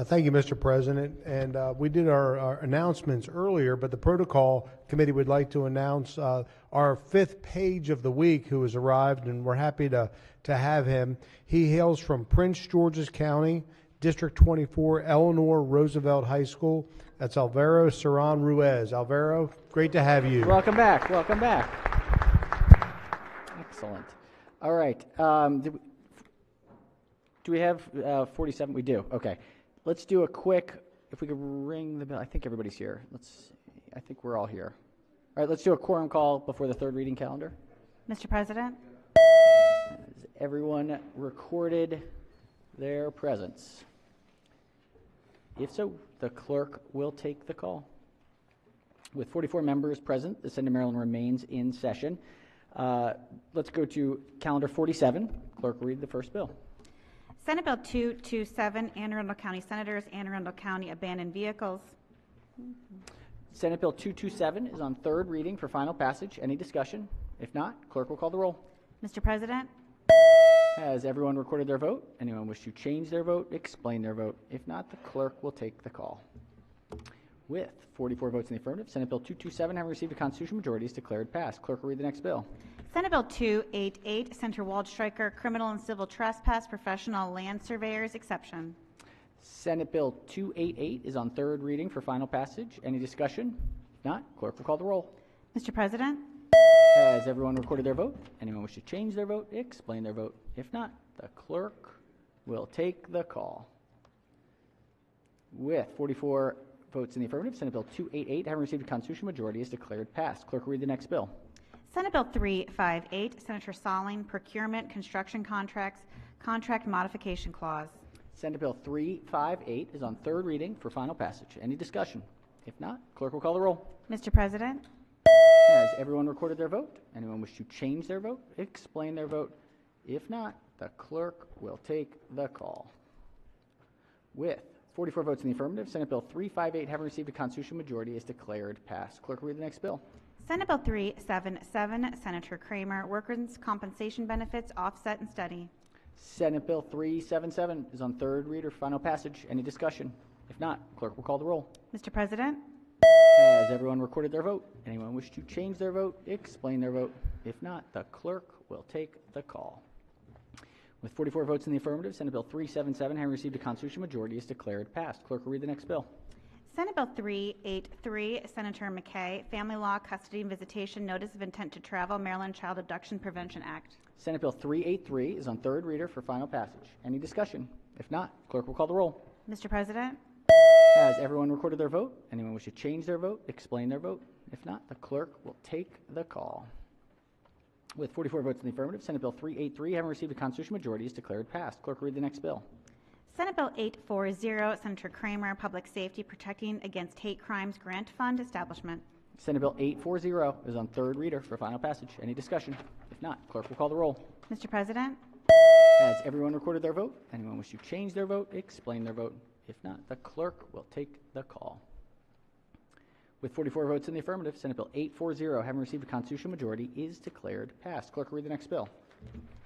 Thank you, Mr. President. And we did our announcements earlier, but the Protocol Committee would like to announce our fifth page of the week who has arrived, and we're happy to have him. He hails from Prince George's County, District 24, Eleanor Roosevelt High School. That's Alvaro Serran Ruiz. Alvaro, great to have you. Welcome back. Welcome back. Excellent. All right. Do we have 47? We do. Okay. Let's do a quick, if we could ring the bell. I think everybody's here. I think we're all here. All right, let's do a quorum call before the third reading calendar. Mr. President? Has everyone recorded their presence? If so, the clerk will take the call. With 44 members present, the Senate of Maryland remains in session. Let's go to calendar 47. Clerk will read the first bill. Senate Bill 227, Anne Arundel County Senators, Anne Arundel County Abandoned Vehicles. Senate Bill 227 is on third reading for final passage. Any discussion? If not, clerk will call the roll. Mr. President? Has everyone recorded their vote? Anyone wish to change their vote, explain their vote? If not, the clerk will take the call. With 44 votes in the affirmative, Senate Bill 227, having received a constitutional majority, is declared passed. Clerk will read the next bill. Senate Bill 288, Senator Waldstreicher, Criminal and Civil Trespass Professional Land Surveyors Exception. Senate Bill 288 is on third reading for final passage. Any discussion? If not, clerk will call the roll. Mr. President? Has everyone recorded their vote? Anyone wish to change their vote, explain their vote? If not, the clerk will take the call. With 44 votes in the affirmative, Senate Bill 288, having received a constitutional majority, is declared passed. Clerk will read the next bill. Senate Bill 358, Senator Salling, Procurement, Construction Contracts, Contract Modification Clause. Senate Bill 358 is on third reading for final passage. Any discussion? If not, clerk will call the roll. Mr. President? Has everyone recorded their vote? Anyone wish to change their vote, explain their vote? If not, the clerk will take the call. With 44 votes in the affirmative, Senate Bill 358, having received a constitutional majority, is declared passed. Clerk will read the next bill. Senate Bill 377, Senator Kramer, Workers' Compensation Benefits Offset and Study. Senate Bill 377 is on third reader for final passage. Any discussion? If not, clerk will call the roll. Mr. President? Has everyone recorded their vote? Anyone wish to change their vote, explain their vote? If not, the clerk will take the call. With 44 votes in the affirmative, Senate Bill 377, having received a constitutional majority, is declared passed. Clerk will read the next bill. Senate Bill 383, Senator McKay, Family Law, Custody and Visitation, Notice of Intent to Travel, Maryland Child Abduction Prevention Act. Senate Bill 383 is on third reader for final passage. Any discussion? If not, clerk will call the roll. Mr. President? Has everyone recorded their vote? Anyone wish to change their vote, explain their vote? If not, the clerk will take the call. With 44 votes in the affirmative, Senate Bill 383, having received a constitutional majority, is declared passed. Clerk will read the next bill. Senate Bill 840, Senator Kramer, Public Safety, Protecting Against Hate Crimes Grant Fund Establishment. Senate Bill 840 is on third reader for final passage. Any discussion? If not, clerk will call the roll. Mr. President? Has everyone recorded their vote? Anyone wish to change their vote, explain their vote? If not, the clerk will take the call. With 44 votes in the affirmative, Senate Bill 840, having received a constitutional majority, is declared passed. Clerk will read the next bill.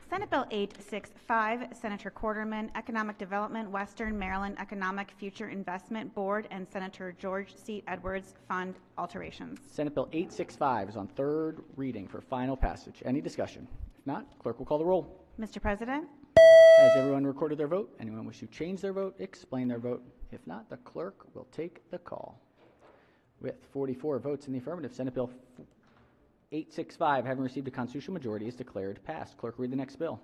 Senate Bill 865, Senator Quarterman, Economic Development, Western Maryland Economic Future Investment Board, and Senator George C. Edwards Fund alterations. Senate Bill 865 is on third reading for final passage. Any discussion? If not, clerk will call the roll. Mr. President? Has everyone recorded their vote? Anyone wish to change their vote, explain their vote? If not, the clerk will take the call. With 44 votes in the affirmative, Senate Bill 865, having received a constitutional majority, is declared passed. Clerk, read the next bill.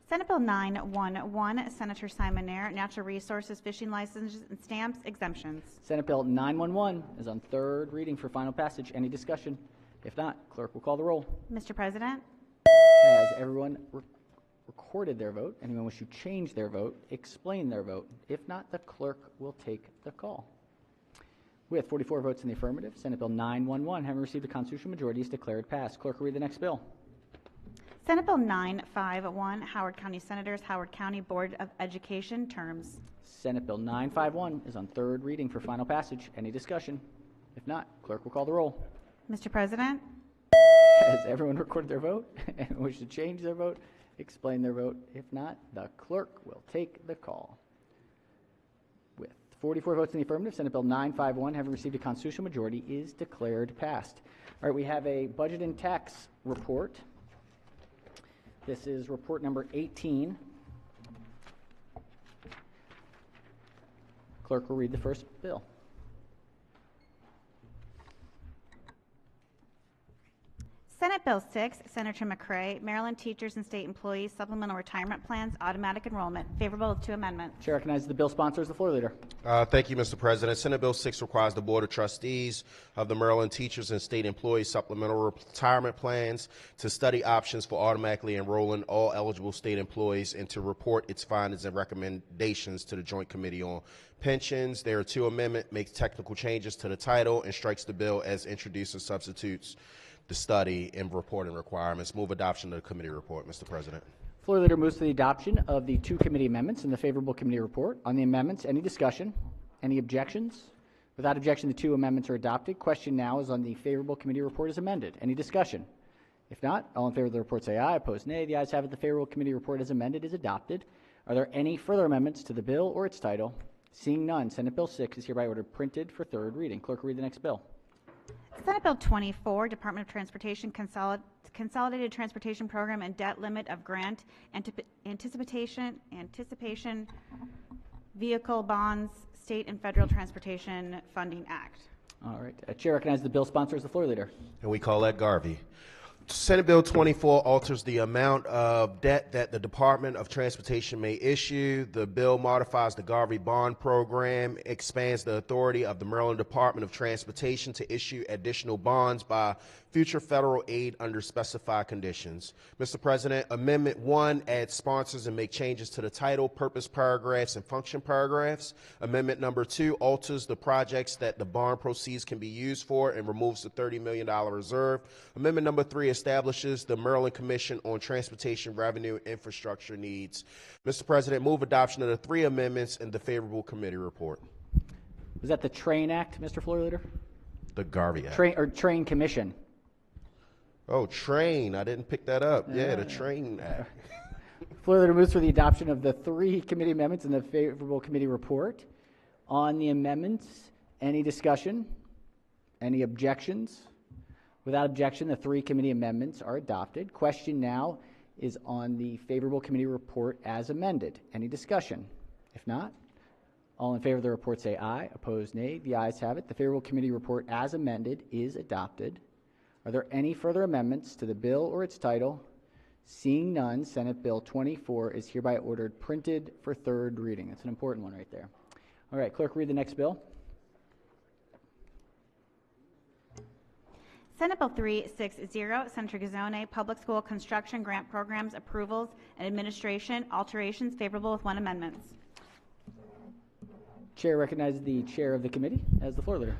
Senate Bill 911, Senator Simon Nair, Natural Resources, Fishing Licenses and Stamps, Exemptions. Senate Bill 911 is on third reading for final passage. Any discussion? If not, clerk will call the roll. Mr. President? Has everyone recorded their vote? Anyone wish to change their vote, explain their vote? If not, the clerk will take the call. With 44 votes in the affirmative, Senate Bill 911, having received a constitutional majority, is declared passed. Clerk will read the next bill. Senate Bill 951, Howard County Senators, Howard County Board of Education terms. Senate Bill 951 is on third reading for final passage. Any discussion? If not, clerk will call the roll. Mr. President? Has everyone recorded their vote and wish to change their vote, explain their vote? If not, the clerk will take the call. With 44 votes in the affirmative, Senate Bill 951, having received a constitutional majority, is declared passed. All right, we have a budget and tax report. This is report number 18. Clerk will read the first bill. Senate Bill 6, Senator McCray, Maryland Teachers and State Employees Supplemental Retirement Plans, Automatic Enrollment. Favorable with 2 amendments. Chair recognizes the bill sponsor as the floor leader. Thank you, Mr. President. Senate Bill 6 requires the Board of Trustees of the Maryland Teachers and State Employees Supplemental Retirement Plans to study options for automatically enrolling all eligible state employees and to report its findings and recommendations to the Joint Committee on Pensions. There are 2 amendments, makes technical changes to the title, and strikes the bill as introduced and substitutes the study and reporting requirements. Move adoption of the committee report, Mr. President. Floor leader moves to the adoption of the 2 committee amendments and the favorable committee report. On the amendments, any discussion? Any objections? Without objection, the 2 amendments are adopted. Question now is on the favorable committee report as amended. Any discussion? If not, all in favor of the report say aye. Opposed, nay. The ayes have it. The favorable committee report as amended is adopted. Are there any further amendments to the bill or its title? Seeing none, Senate Bill 6 is hereby ordered printed for third reading. Clerk will read the next bill. Senate Bill 24, Department of Transportation Consolidated Transportation Program and Debt Limit of Grant Anticipation Vehicle Bonds State and Federal Transportation Funding Act. All right. Chair recognizes the bill sponsor as the floor leader. And we call that Garvey. Senate Bill 24 alters the amount of debt that the Department of Transportation may issue. The bill modifies the Garvey Bond Program, expands the authority of the Maryland Department of Transportation to issue additional bonds by future federal aid under specified conditions. Mr. President, Amendment 1 adds sponsors and make changes to the title, purpose paragraphs, and function paragraphs. Amendment number 2 alters the projects that the bond proceeds can be used for and removes the $30 million reserve. Amendment number 3 establishes the Maryland Commission on Transportation Revenue Infrastructure Needs. Mr. President, move adoption of the 3 amendments in the favorable committee report. Was that the Train Act, Mr. Floor Leader? The Garvey Act. Train Commission. Oh, train. I didn't pick that up. Yeah, the Train Act. Floor Leader moves for the adoption of the 3 committee amendments in the favorable committee report. On the amendments, any discussion? Any objections? Without objection, the 3 committee amendments are adopted. Question now is on the favorable committee report as amended. Any discussion? If not, all in favor of the report say aye. Opposed, nay. The ayes have it. The favorable committee report as amended is adopted. Are there any further amendments to the bill or its title? Seeing none, Senate Bill 24 is hereby ordered printed for third reading. That's an important one right there. All right, clerk, read the next bill. Senate Bill 360, Senator Gazzone, Public School Construction Grant Programs Approvals and Administration Alterations, favorable with 1 amendment. Chair recognizes the chair of the committee as the floor leader.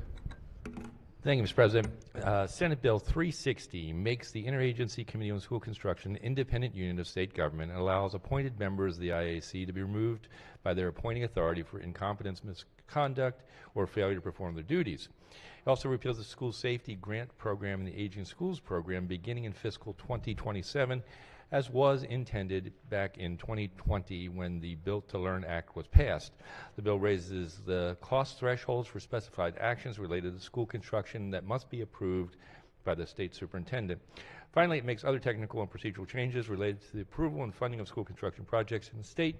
Thank you, Mr. President. Senate Bill 360 makes the Interagency Committee on School Construction an independent unit of state government and allows appointed members of the IAC to be removed by their appointing authority for incompetence, misconduct, or failure to perform their duties. It also repeals the School Safety Grant Program and the Aging Schools Program beginning in fiscal 2027 as was intended back in 2020 when the Built to Learn Act was passed. The bill raises the cost thresholds for specified actions related to school construction that must be approved by the state superintendent. Finally, it makes other technical and procedural changes related to the approval and funding of school construction projects in the state.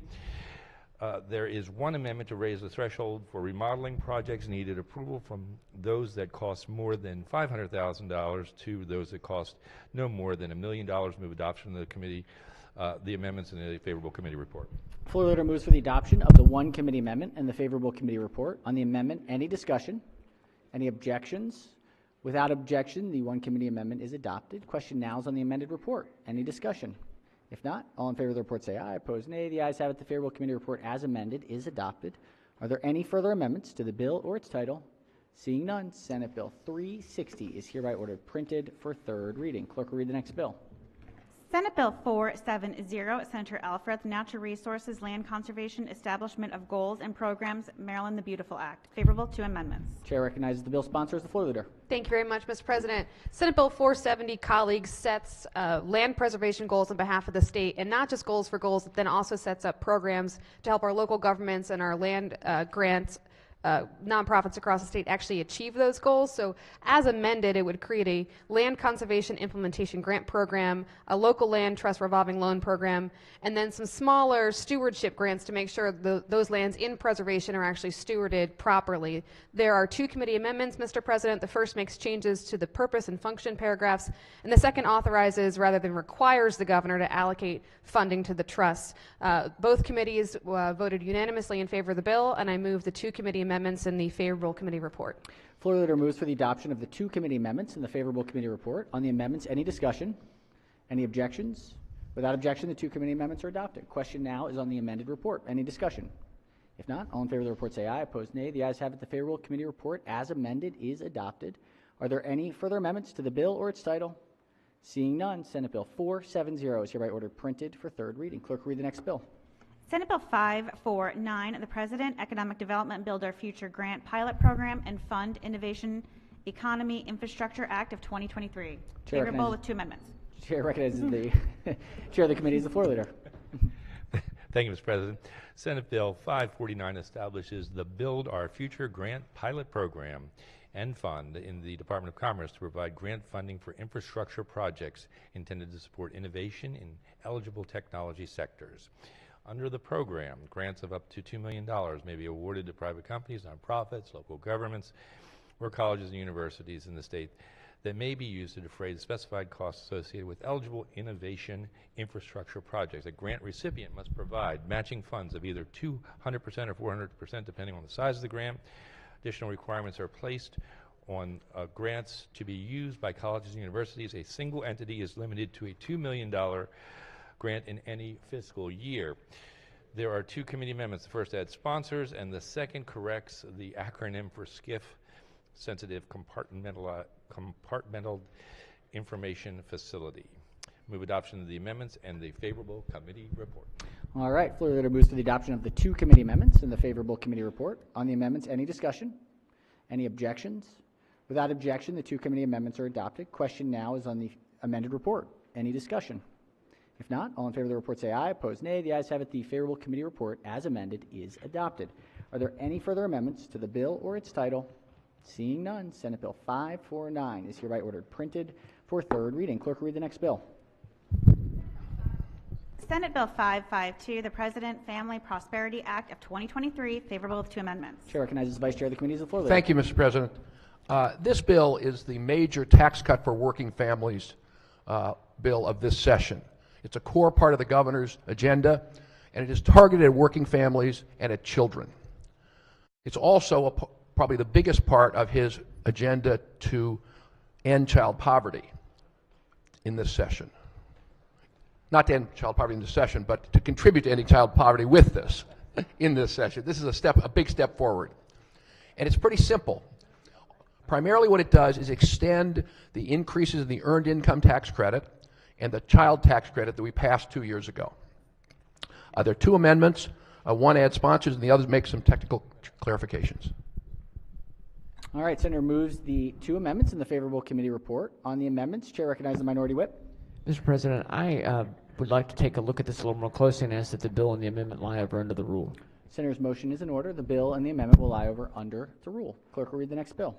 There is one amendment to raise the threshold for remodeling projects needed approval from those that cost more than $500,000 to those that cost no more than $1 million. Move adoption of the committee, the amendments in the favorable committee report. Floor leader moves for the adoption of the one committee amendment and the favorable committee report. On the amendment, any discussion? Any objections? Without objection, the one committee amendment is adopted. Question now is on the amended report. Any discussion? If not, all in favor of the report say aye. Opposed, nay. The ayes have it. The favorable committee report as amended is adopted. Are there any further amendments to the bill or its title? Seeing none, Senate Bill 360 is hereby ordered printed for third reading. Clerk will read the next bill. Senate Bill 470, Senator Alfred, Natural Resources, Land Conservation, Establishment of Goals and Programs, Maryland the Beautiful Act. Favorable to amendments. Chair recognizes the bill sponsor as the floor leader. Thank you very much, Mr. President. Senate Bill 470, colleagues, sets land preservation goals on behalf of the state, and not just goals for goals, but then also sets up programs to help our local governments and our land grants nonprofits across the state actually achieve those goals. So as amended, it would create a land conservation implementation grant program, a local land trust revolving loan program, and then some smaller stewardship grants to make sure those lands in preservation are actually stewarded properly. There are two committee amendments, Mr. President. The first makes changes to the purpose and function paragraphs, and the second authorizes rather than requires the governor to allocate funding to the trust. Both committees voted unanimously in favor of the bill, and I move the two committee amendments in the favorable committee report. Floor leader moves for the adoption of the two committee amendments in the favorable committee report. On the amendments, any discussion? Any objections? Without objection, the two committee amendments are adopted. Question now is on the amended report. Any discussion? If not, all in favor of the report say aye. Opposed, nay. The ayes have it. The favorable committee report as amended is adopted. Are there any further amendments to the bill or its title? Seeing none, Senate Bill 470 is hereby ordered printed for third reading. Clerk will read the next bill. Senate Bill 549, the President Economic Development Build Our Future Grant Pilot Program and Fund Innovation Economy Infrastructure Act of 2023. Favorable with two amendments. Chair recognizes the chair of the committee is the floor leader. Thank you, Mr. President. Senate Bill 549 establishes the Build Our Future Grant Pilot Program and Fund in the Department of Commerce to provide grant funding for infrastructure projects intended to support innovation in eligible technology sectors. Under the program, grants of up to $2 million may be awarded to private companies, nonprofits, local governments, or colleges and universities in the state that may be used to defray the specified costs associated with eligible innovation infrastructure projects. A grant recipient must provide matching funds of either 200% or 400% depending on the size of the grant. Additional requirements are placed on grants to be used by colleges and universities. A single entity is limited to a $2 million grant in any fiscal year. There are two committee amendments. The first adds sponsors, and the second corrects the acronym for SCIF, Sensitive Compartmental Information Facility. Move adoption of the amendments and the favorable committee report. All right, floor leader moves to the adoption of the two committee amendments and the favorable committee report. On the amendments, any discussion? Any objections? Without objection, the two committee amendments are adopted. Question now is on the amended report. Any discussion? If not, all in favor of the report say aye. Opposed, nay. The ayes have it. The favorable committee report as amended is adopted. Are there any further amendments to the bill or its title? Seeing none, Senate Bill 549 is hereby ordered printed for third reading. Clerk will read the next bill. Senate Bill 552, the President Family Prosperity Act of 2023, favorable with two amendments. Chair recognizes the Vice Chair of the Committee as the floor leader. Thank you, Mr. President. This bill is the major tax cut for working families bill of this session. It's a core part of the governor's agenda, and it is targeted at working families and at children. It's also probably the biggest part of his agenda to end child poverty in this session. Not to end child poverty in this session, but to contribute to ending child poverty with this in this session. This is a big step forward. And it's pretty simple. Primarily what it does is extend the increases in the earned income tax credit and the child tax credit that we passed 2 years ago. There are two amendments. One adds sponsors and the other makes some technical clarifications. All right, Senator moves the two amendments in the favorable committee report. On the amendments, Chair recognizes the minority whip. Mr. President, I would like to take a look at this a little more closely and ask that the bill and the amendment lie over under the rule. Senator's motion is in order. The bill and the amendment will lie over under the rule. Clerk will read the next bill.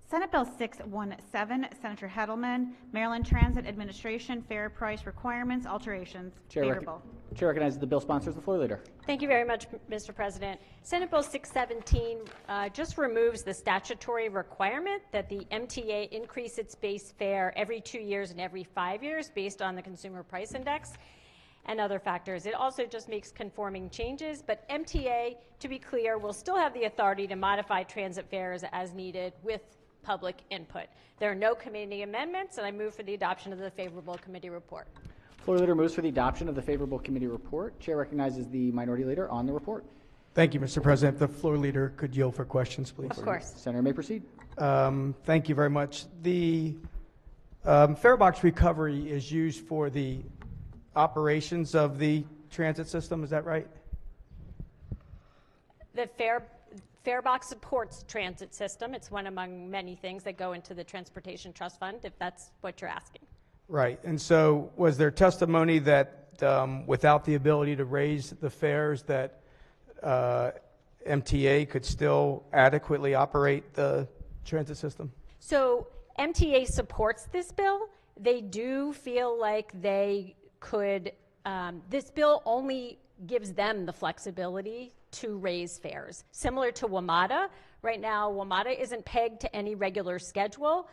Senate Bill 617, Senator Heddleman, Maryland Transit Administration Fair Price Requirements Alterations. Favorable. Chair recognizes the bill sponsors, the floor leader. Thank you very much, Mr. President. Senate Bill 617 just removes the statutory requirement that the MTA increase its base fare every 2 years and every 5 years based on the Consumer Price Index and other factors. It also just makes conforming changes, but MTA, to be clear, will still have the authority to modify transit fares as needed with public input. There are no committee amendments, and I move for the adoption of the favorable committee report. Floor leader moves for the adoption of the favorable committee report. Chair recognizes the minority leader on the report. Thank you, Mr. President. The floor leader could yield for questions, please. Of course. Senator may proceed. Thank you very much. The fare box recovery is used for the operations of the transit system, is that right? The fare box supports transit system. It's one among many things that go into the Transportation Trust Fund, if that's what you're asking. Right. And so was there testimony that without the ability to raise the fares that MTA could still adequately operate the transit system? So MTA supports this bill. They do feel like they could, this bill only gives them the flexibility to raise fares. Similar to WMATA, right now WMATA isn't pegged to any regular schedule.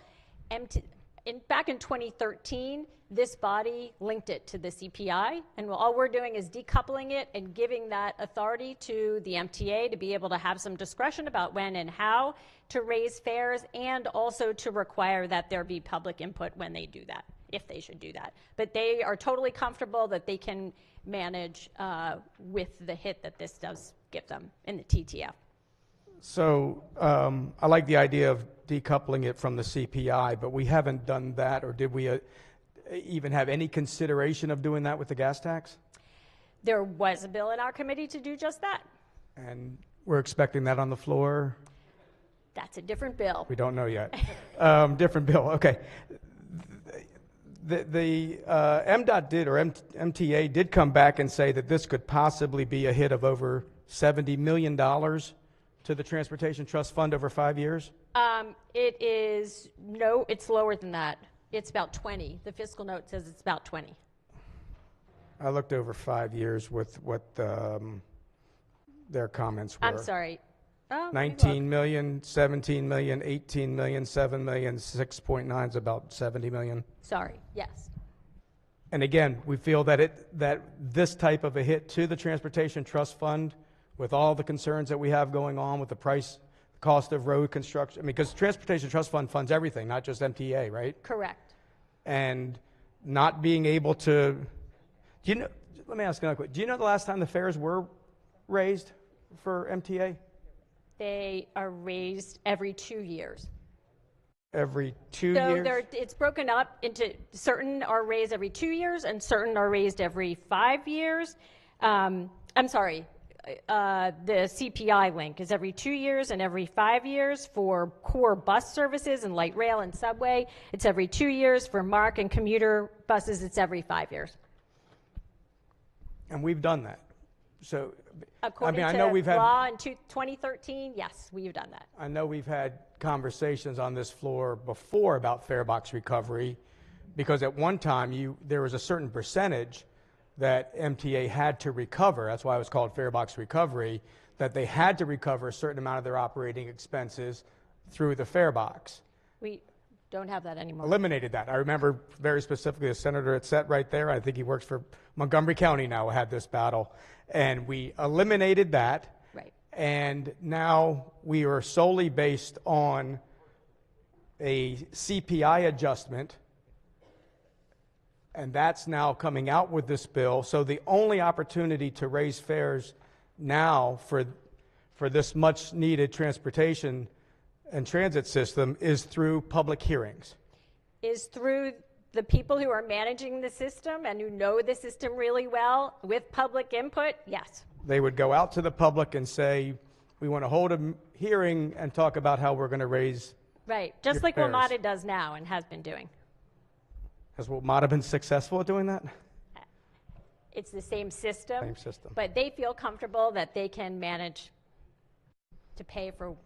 Back in 2013, this body linked it to the CPI, and all we're doing is decoupling it and giving that authority to the MTA to be able to have some discretion about when and how to raise fares, and also to require that there be public input when they do that, if they should do that. But they are totally comfortable that they can manage with the hit that this does give them in the TTF. So I like the idea of decoupling it from the CPI, but we haven't done that, or did we even have any consideration of doing that with the gas tax? There was a bill in our committee to do just that. And we're expecting that on the floor? That's a different bill. We don't know yet. Different bill, okay. The MDOT did, or MTA did come back and say that this could possibly be a hit of over $70 million to the Transportation Trust Fund over 5 years? It's lower than that. It's about 20. The fiscal note says it's about 20. I looked over 5 years with what their comments were. I'm sorry. 19 million, 17 million, 18 million, 7 million, 6.9 is about 70 million. Sorry, yes. And again, we feel that this type of a hit to the Transportation Trust Fund, with all the concerns that we have going on with the cost of road construction, I mean, because Transportation Trust Fund funds everything, not just MTA, right? Correct. And not being able to, let me ask another question. Do you know the last time the fares were raised for MTA? They are raised every 2 years. Every 2 years? So it's broken up into certain are raised every 2 years and certain are raised every 5 years. I'm sorry, the CPI link is every 2 years and every 5 years for core bus services and light rail and subway. It's every 2 years for MARC and commuter buses. It's every 5 years. And we've done that. So, according to law in 2013, yes, we've done that. I know we've had conversations on this floor before about fare box recovery, because at one time there was a certain percentage that MTA had to recover. That's why it was called fare box recovery, that they had to recover a certain amount of their operating expenses through the fare box. We don't have that anymore. Eliminated that. I remember very specifically a senator at SET right there. I think he works for Montgomery County now, had this battle. And we eliminated that. Right. And now we are solely based on a CPI adjustment. And that's now coming out with this bill. So the only opportunity to raise fares now for this much needed transportation and transit system is through public hearings. Is through the people who are managing the system and who know the system really well with public input, yes. They would go out to the public and say, we want to hold a hearing and talk about how we're going to raise Right, just your like fares. WMATA does now and has been doing. Has WMATA been successful at doing that? It's the same system. Same system. But they feel comfortable that they can manage to pay for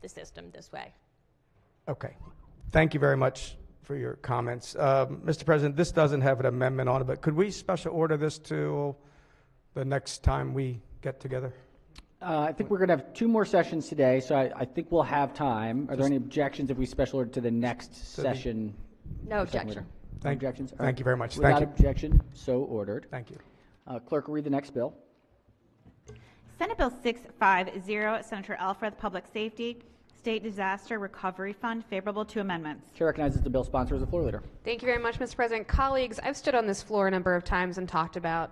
the system this way. Okay. Thank you very much for your comments. Mr. President, this doesn't have an amendment on it, but could we special order this to the next time we get together? I think we're going to have 2 more sessions today, so I think we'll have time. Are there any objections if we special order to the next session? No or second objection. reader? No objections? All Thank you very much. Without Thank you. objection, so ordered. Thank you. Clerk will read the next bill. Senate Bill 650, Senator Alfred, Public Safety, State Disaster Recovery Fund, favorable to amendments. Chair recognizes the bill sponsor as the floor leader. Thank you very much, Mr. President. Colleagues, I've stood on this floor a number of times and talked about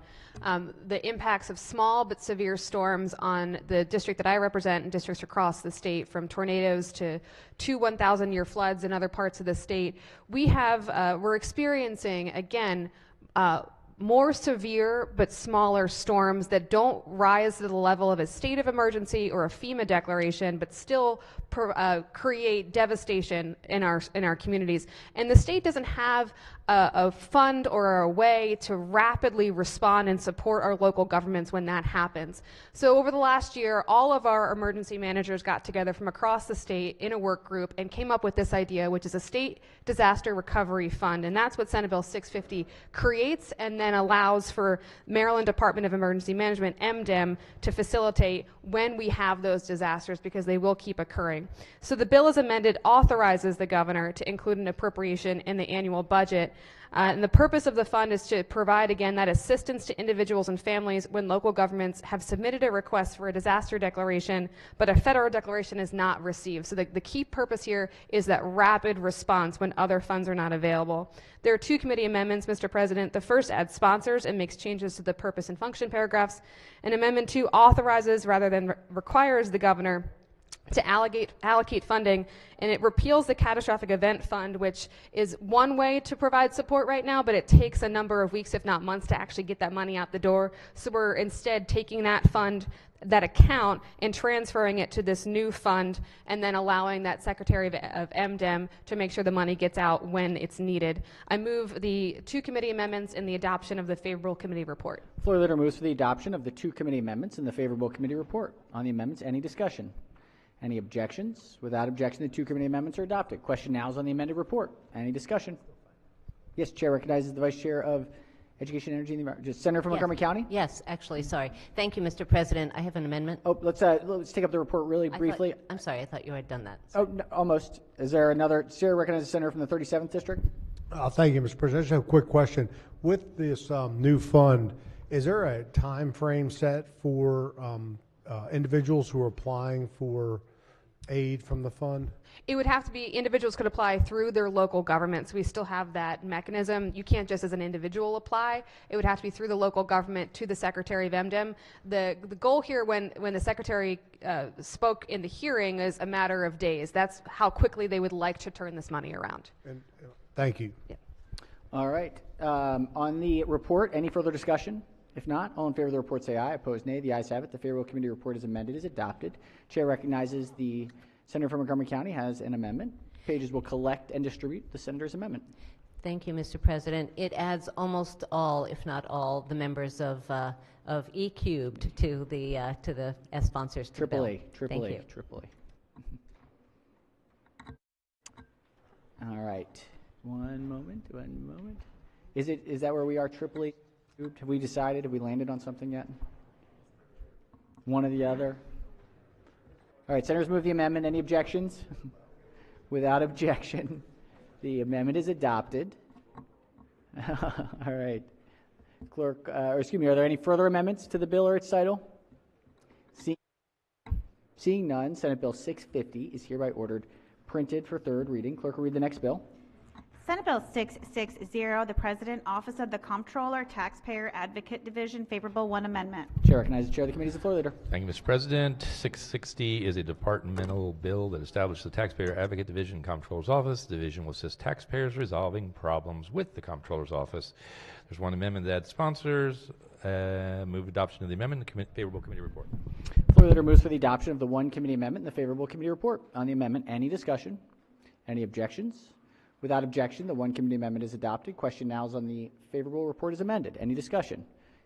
the impacts of small but severe storms on the district that I represent and districts across the state, from tornadoes to 1,000-year floods in other parts of the state. We're experiencing, again, more severe but smaller storms that don't rise to the level of a state of emergency or a FEMA declaration, but still create devastation in our communities. And the state doesn't have a fund or a way to rapidly respond and support our local governments when that happens. So over the last year, all of our emergency managers got together from across the state in a work group and came up with this idea, which is a state disaster recovery fund. And that's what Senate Bill 650 creates and then allows for Maryland Department of Emergency Management, MDEM, to facilitate when we have those disasters, because they will keep occurring. So the bill as amended authorizes the governor to include an appropriation in the annual budget. And the purpose of the fund is to provide, again, that assistance to individuals and families when local governments have submitted a request for a disaster declaration, but a federal declaration is not received. So the key purpose here is that rapid response when other funds are not available. There are 2 committee amendments, Mr. President. The first adds sponsors and makes changes to the purpose and function paragraphs. And Amendment 2 authorizes rather than requires the governor to allocate funding, and it repeals the catastrophic event fund, which is one way to provide support right now, but it takes a number of weeks, if not months, to actually get that money out the door. So we're instead taking that fund, that account, and transferring it to this new fund, and then allowing that Secretary of MDEM to make sure the money gets out when it's needed. I move the 2 committee amendments and the adoption of the favorable committee report. Floor leader moves for the adoption of the 2 committee amendments and the favorable committee report. On the amendments, any discussion? Any objections? Without objection, the 2 committee amendments are adopted. Question now is on the amended report. Any discussion? Yes, Chair recognizes the Vice Chair of Education, Energy, and the Environment. Senator from Montgomery County? Yes, actually, sorry. Thank you, Mr. President. I have an amendment. Oh, let's take up the report really briefly. I'm sorry, I thought you had done that. Oh, no, almost. Is there another? Chair recognizes the Senator from the 37th District? Thank you, Mr. President. I just have a quick question. With this new fund, is there a time frame set for individuals who are applying for aid from the fund? It would have to be, individuals could apply through their local governments. We still have that mechanism. You can't just as an individual apply. It would have to be through the local government to the Secretary of MDEM. The goal here, when the Secretary spoke in the hearing, is a matter of days. That's how quickly they would like to turn this money around. Thank you. Yeah. All right. On the report, any further discussion? If not, all in favor of the report say aye. Opposed, nay. The ayes have it. The favorable committee report is amended, is adopted. Chair recognizes the Senator from Montgomery County has an amendment. Pages will collect and distribute the Senator's amendment. Thank you, Mr. President. It adds almost all, if not all, the members of E cubed to the as sponsors to the bill. Triple A. All right. One moment. Is that where we are? Triple A? Have we decided? Have we landed on something yet? One or the other? All right, senators move the amendment. Any objections? Without objection, the amendment is adopted. All right. Clerk, are there any further amendments to the bill or its title? Seeing none, Senate Bill 650 is hereby ordered printed for 3rd reading. Clerk will read the next bill. Senate Bill 660, the President, Office of the Comptroller, Taxpayer Advocate Division, favorable 1 amendment. Chair recognizes the Chair of the Committee as the floor leader. Thank you, Mr. President. 660 is a departmental bill that establishes the Taxpayer Advocate Division, Comptroller's Office. The division will assist taxpayers resolving problems with the Comptroller's Office. There's 1 amendment that adds sponsors. Move adoption of the amendment. The favorable committee report. Floor leader moves for the adoption of the 1 committee amendment and the favorable committee report. On the amendment, any discussion? Any objections? Without objection, the one committee amendment is adopted. Question now is on the favorable report as amended. Any discussion?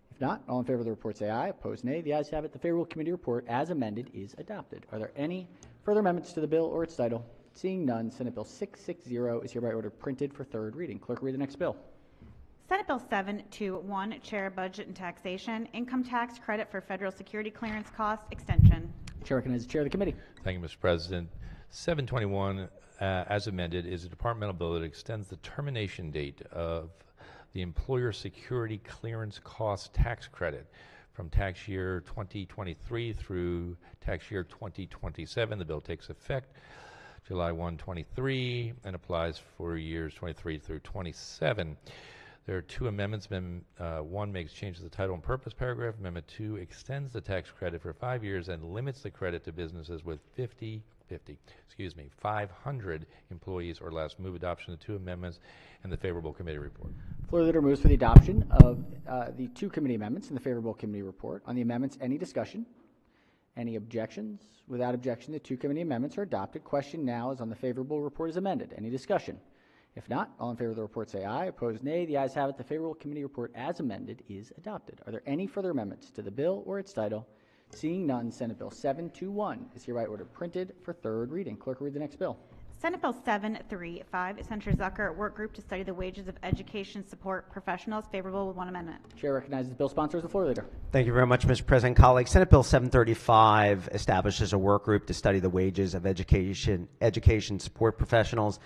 If not, all in favor of the report say aye. Opposed, nay. The ayes have it. The favorable committee report as amended is adopted. Are there any further amendments to the bill or its title? Seeing none, Senate Bill 660 is hereby ordered printed for third reading. Clerk will read the next bill. Senate Bill 721, Chair, Budget and Taxation, Income Tax Credit for Federal Security Clearance Cost Extension. Chair recognizes the Chair of the Committee. Thank you, Mr. President. 721, as amended, is a departmental bill that extends the termination date of the Employer Security Clearance Cost Tax Credit from tax year 2023 through tax year 2027. The bill takes effect July 1, 23, and applies for years 23 through 27. There are two amendments. Amendment 1 makes changes to the title and purpose paragraph. Amendment 2 extends the tax credit for 5 years and limits the credit to businesses with 500 employees or less. Move adoption of the two amendments and the favorable committee report. Floor leader moves for the adoption of the two committee amendments and the favorable committee report. On the amendments, any discussion? Any objections? Without objection, the two committee amendments are adopted. Question now is on the favorable report as amended. Any discussion? If not, all in favor of the report say aye. Opposed, nay. The ayes have it. The favorable committee report as amended is adopted. Are there any further amendments to the bill or its title? Seeing none, Senate Bill 721 is hereby ordered printed for third reading. Clerk will read the next bill. Senate Bill 735, Senator Zucker, Work Group to Study the Wages of Education Support Professionals, favorable with one amendment. Chair recognizes the bill sponsor as the floor leader. Thank you very much, Mr. President. Colleagues, Senate Bill 735 establishes a work group to study the wages of education support professionals.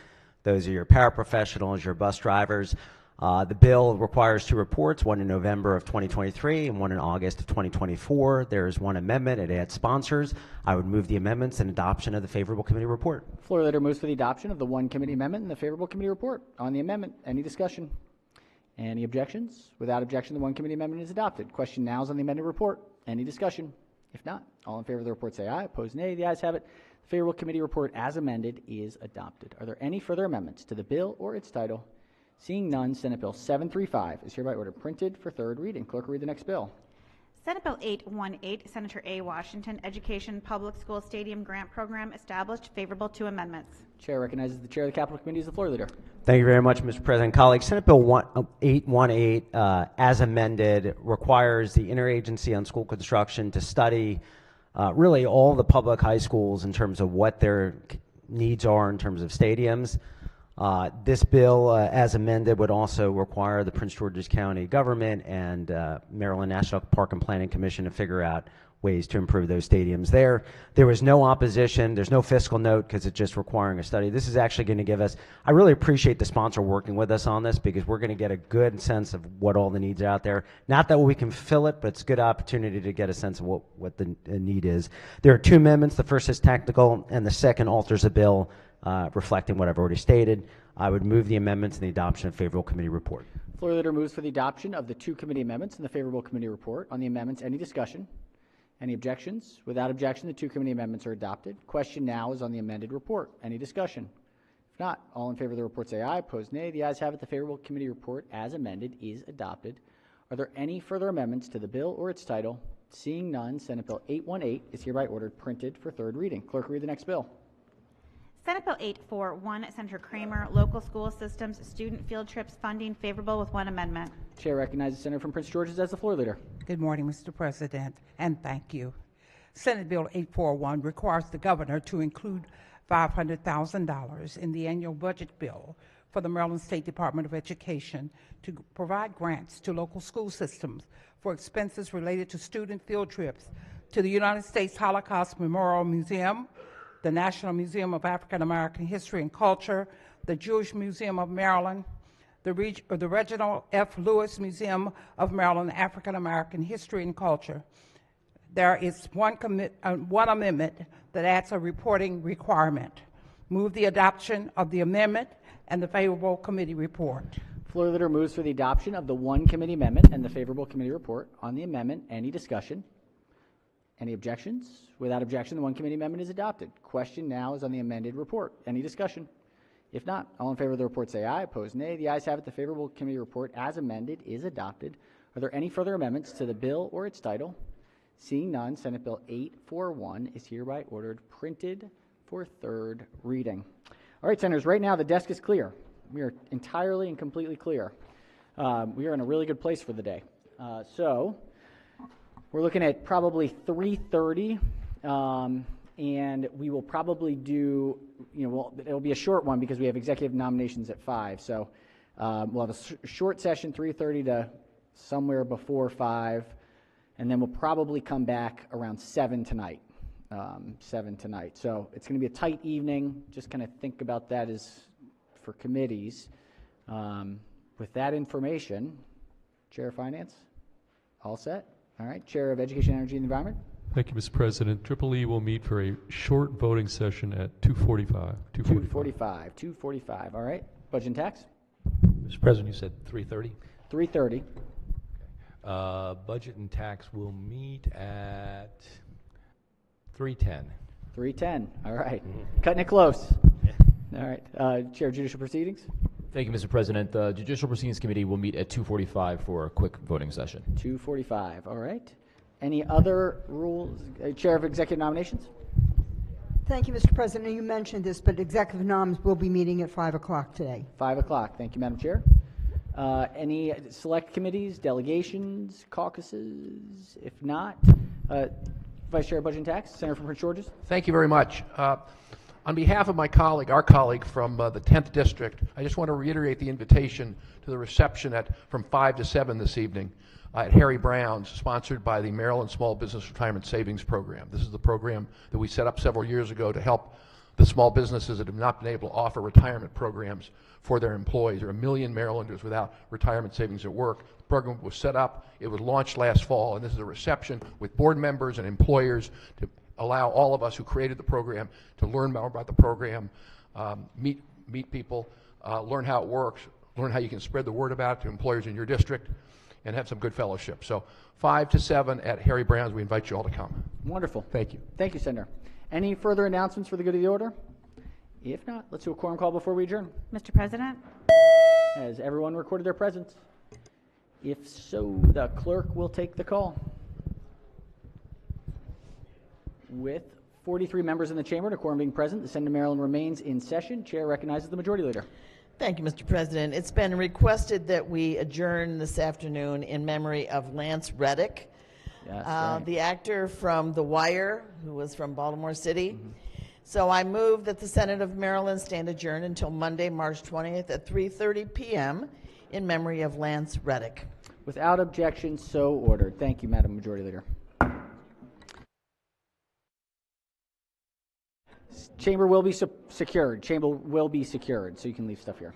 Those are your paraprofessionals, your bus drivers. The bill requires two reports, one in November of 2023 and one in August of 2024. There is one amendment. It adds sponsors. I would move the amendments and adoption of the favorable committee report. Floor leader moves for the adoption of the one committee amendment and the favorable committee report. On the amendment, any discussion? Any objections? Without objection, the one committee amendment is adopted. Question now is on the amended report. Any discussion? If not, all in favor of the report say aye. Opposed, nay. The ayes have it. The favorable committee report as amended is adopted. Are there any further amendments to the bill or its title? Seeing none, Senate Bill 735 is hereby ordered printed for third reading. Clerk will read the next bill. Senate Bill 818, Senator A. Washington, Education Public School Stadium Grant Program established, favorable to amendments. Chair recognizes the Chair of the Capital Committee as the floor leader. Thank you very much, Mr. President. Colleagues, Senate Bill 818, as amended, requires the Interagency on School Construction to study really all the public high schools in terms of what their needs are in terms of stadiums. This bill, as amended, would also require the Prince George's County government and Maryland National Park and Planning Commission to figure out ways to improve those stadiums there. There was no opposition. There's no fiscal note because it's just requiring a study. This is actually going to give us, I really appreciate the sponsor working with us on this because we're going to get a good sense of what all the needs are out there. Not that we can fill it, but it's a good opportunity to get a sense of what the need is. There are two amendments. The first is technical and the second alters a bill reflecting what I've already stated. I would move the amendments and the adoption of favorable committee report. Floor leader moves for the adoption of the two committee amendments and the favorable committee report. On the amendments, any discussion? Any objections? Without objection, the two committee amendments are adopted. Question now is on the amended report. Any discussion? If not, all in favor of the report say aye. Opposed, nay. The ayes have it. The favorable committee report as amended is adopted. Are there any further amendments to the bill or its title? Seeing none, Senate Bill 818 is hereby ordered printed for third reading. Clerk, read the next bill. Senate Bill 841, Senator Kramer, Local School Systems Student Field Trips Funding, favorable with one amendment. Chair recognizes the Senator from Prince George's as the floor leader. Good morning, Mr. President, and thank you. Senate Bill 841 requires the governor to include $500,000 in the annual budget bill for the Maryland State Department of Education to provide grants to local school systems for expenses related to student field trips to the United States Holocaust Memorial Museum, the National Museum of African American History and Culture, the Jewish Museum of Maryland, the Reginald F. Lewis Museum of Maryland African American History and Culture. There is one amendment that adds a reporting requirement. Move the adoption of the amendment and the favorable committee report. Floor leader moves for the adoption of the one committee amendment and the favorable committee report. On the amendment, any discussion? Any objections? Without objection, the one committee amendment is adopted. Question now is on the amended report. Any discussion? If not, all in favor of the report say aye. Opposed, nay. The ayes have it. The favorable committee report as amended is adopted. Are there any further amendments to the bill or its title? Seeing none, Senate Bill 841 is hereby ordered printed for third reading. All right, Senators, right now the desk is clear. We are entirely and completely clear. We are in a really good place for the day. So we're looking at probably 3:30, and we will probably do, it'll be a short one because we have executive nominations at 5. So we'll have a short session, 3:30 to somewhere before 5, and then we'll probably come back around 7 tonight. 7 tonight. So it's going to be a tight evening. Just kind of think about that as for committees. With that information, Chair of Finance, all set? All right, Chair of Education, Energy, and Environment. Thank you, Mr. President. Triple E will meet for a short voting session at 2:45. 2:45. All right. Budget and tax? Mr. President, you said 3:30? 3:30. Budget and tax will meet at 3:10. 3:10. All right. Cutting it close. All right. Chair of Judicial Proceedings? Thank you, Mr. President. The Judicial Proceedings Committee will meet at 2:45 for a quick voting session. 2:45. All right. Any other rules? Chair of Executive Nominations? Thank you, Mr. President. You mentioned this, but executive noms will be meeting at 5 o'clock today. 5 o'clock. Thank you, Madam Chair. Any select committees, delegations, caucuses? If not, Vice Chair of Budget and Tax, Senator from Prince George's. Thank you very much. On behalf of my colleague, our colleague from the 10th District, I just want to reiterate the invitation to the reception from 5 to 7 this evening at Harry Brown's, sponsored by the Maryland Small Business Retirement Savings Program. This is the program that we set up several years ago to help the small businesses that have not been able to offer retirement programs for their employees. There are 1 million Marylanders without retirement savings at work. The program was set up, it was launched last fall, and this is a reception with board members and employers to allow all of us who created the program to learn more about the program, meet people, learn how it works, learn how you can spread the word about it to employers in your district, and have some good fellowship. So 5 to 7 at Harry Brown's. We invite you all to come. Wonderful. Thank you. Thank you, Senator. Any further announcements for the good of the order? If not, let's do a quorum call before we adjourn. Mr. President? Has everyone recorded their presence? If so, the clerk will take the call. With 43 members in the chamber and a quorum being present, the Senate of Maryland remains in session. Chair recognizes the Majority Leader. Thank you, Mr. President. It's been requested that we adjourn this afternoon in memory of Lance Reddick, right. the actor from The Wire, who was from Baltimore City. So I move that the Senate of Maryland stand adjourned until Monday, March 20th at 3:30 p.m. in memory of Lance Reddick. Without objection, so ordered. Thank you, Madam Majority Leader. Chamber will be secured. Chamber will be secured, so you can leave stuff here.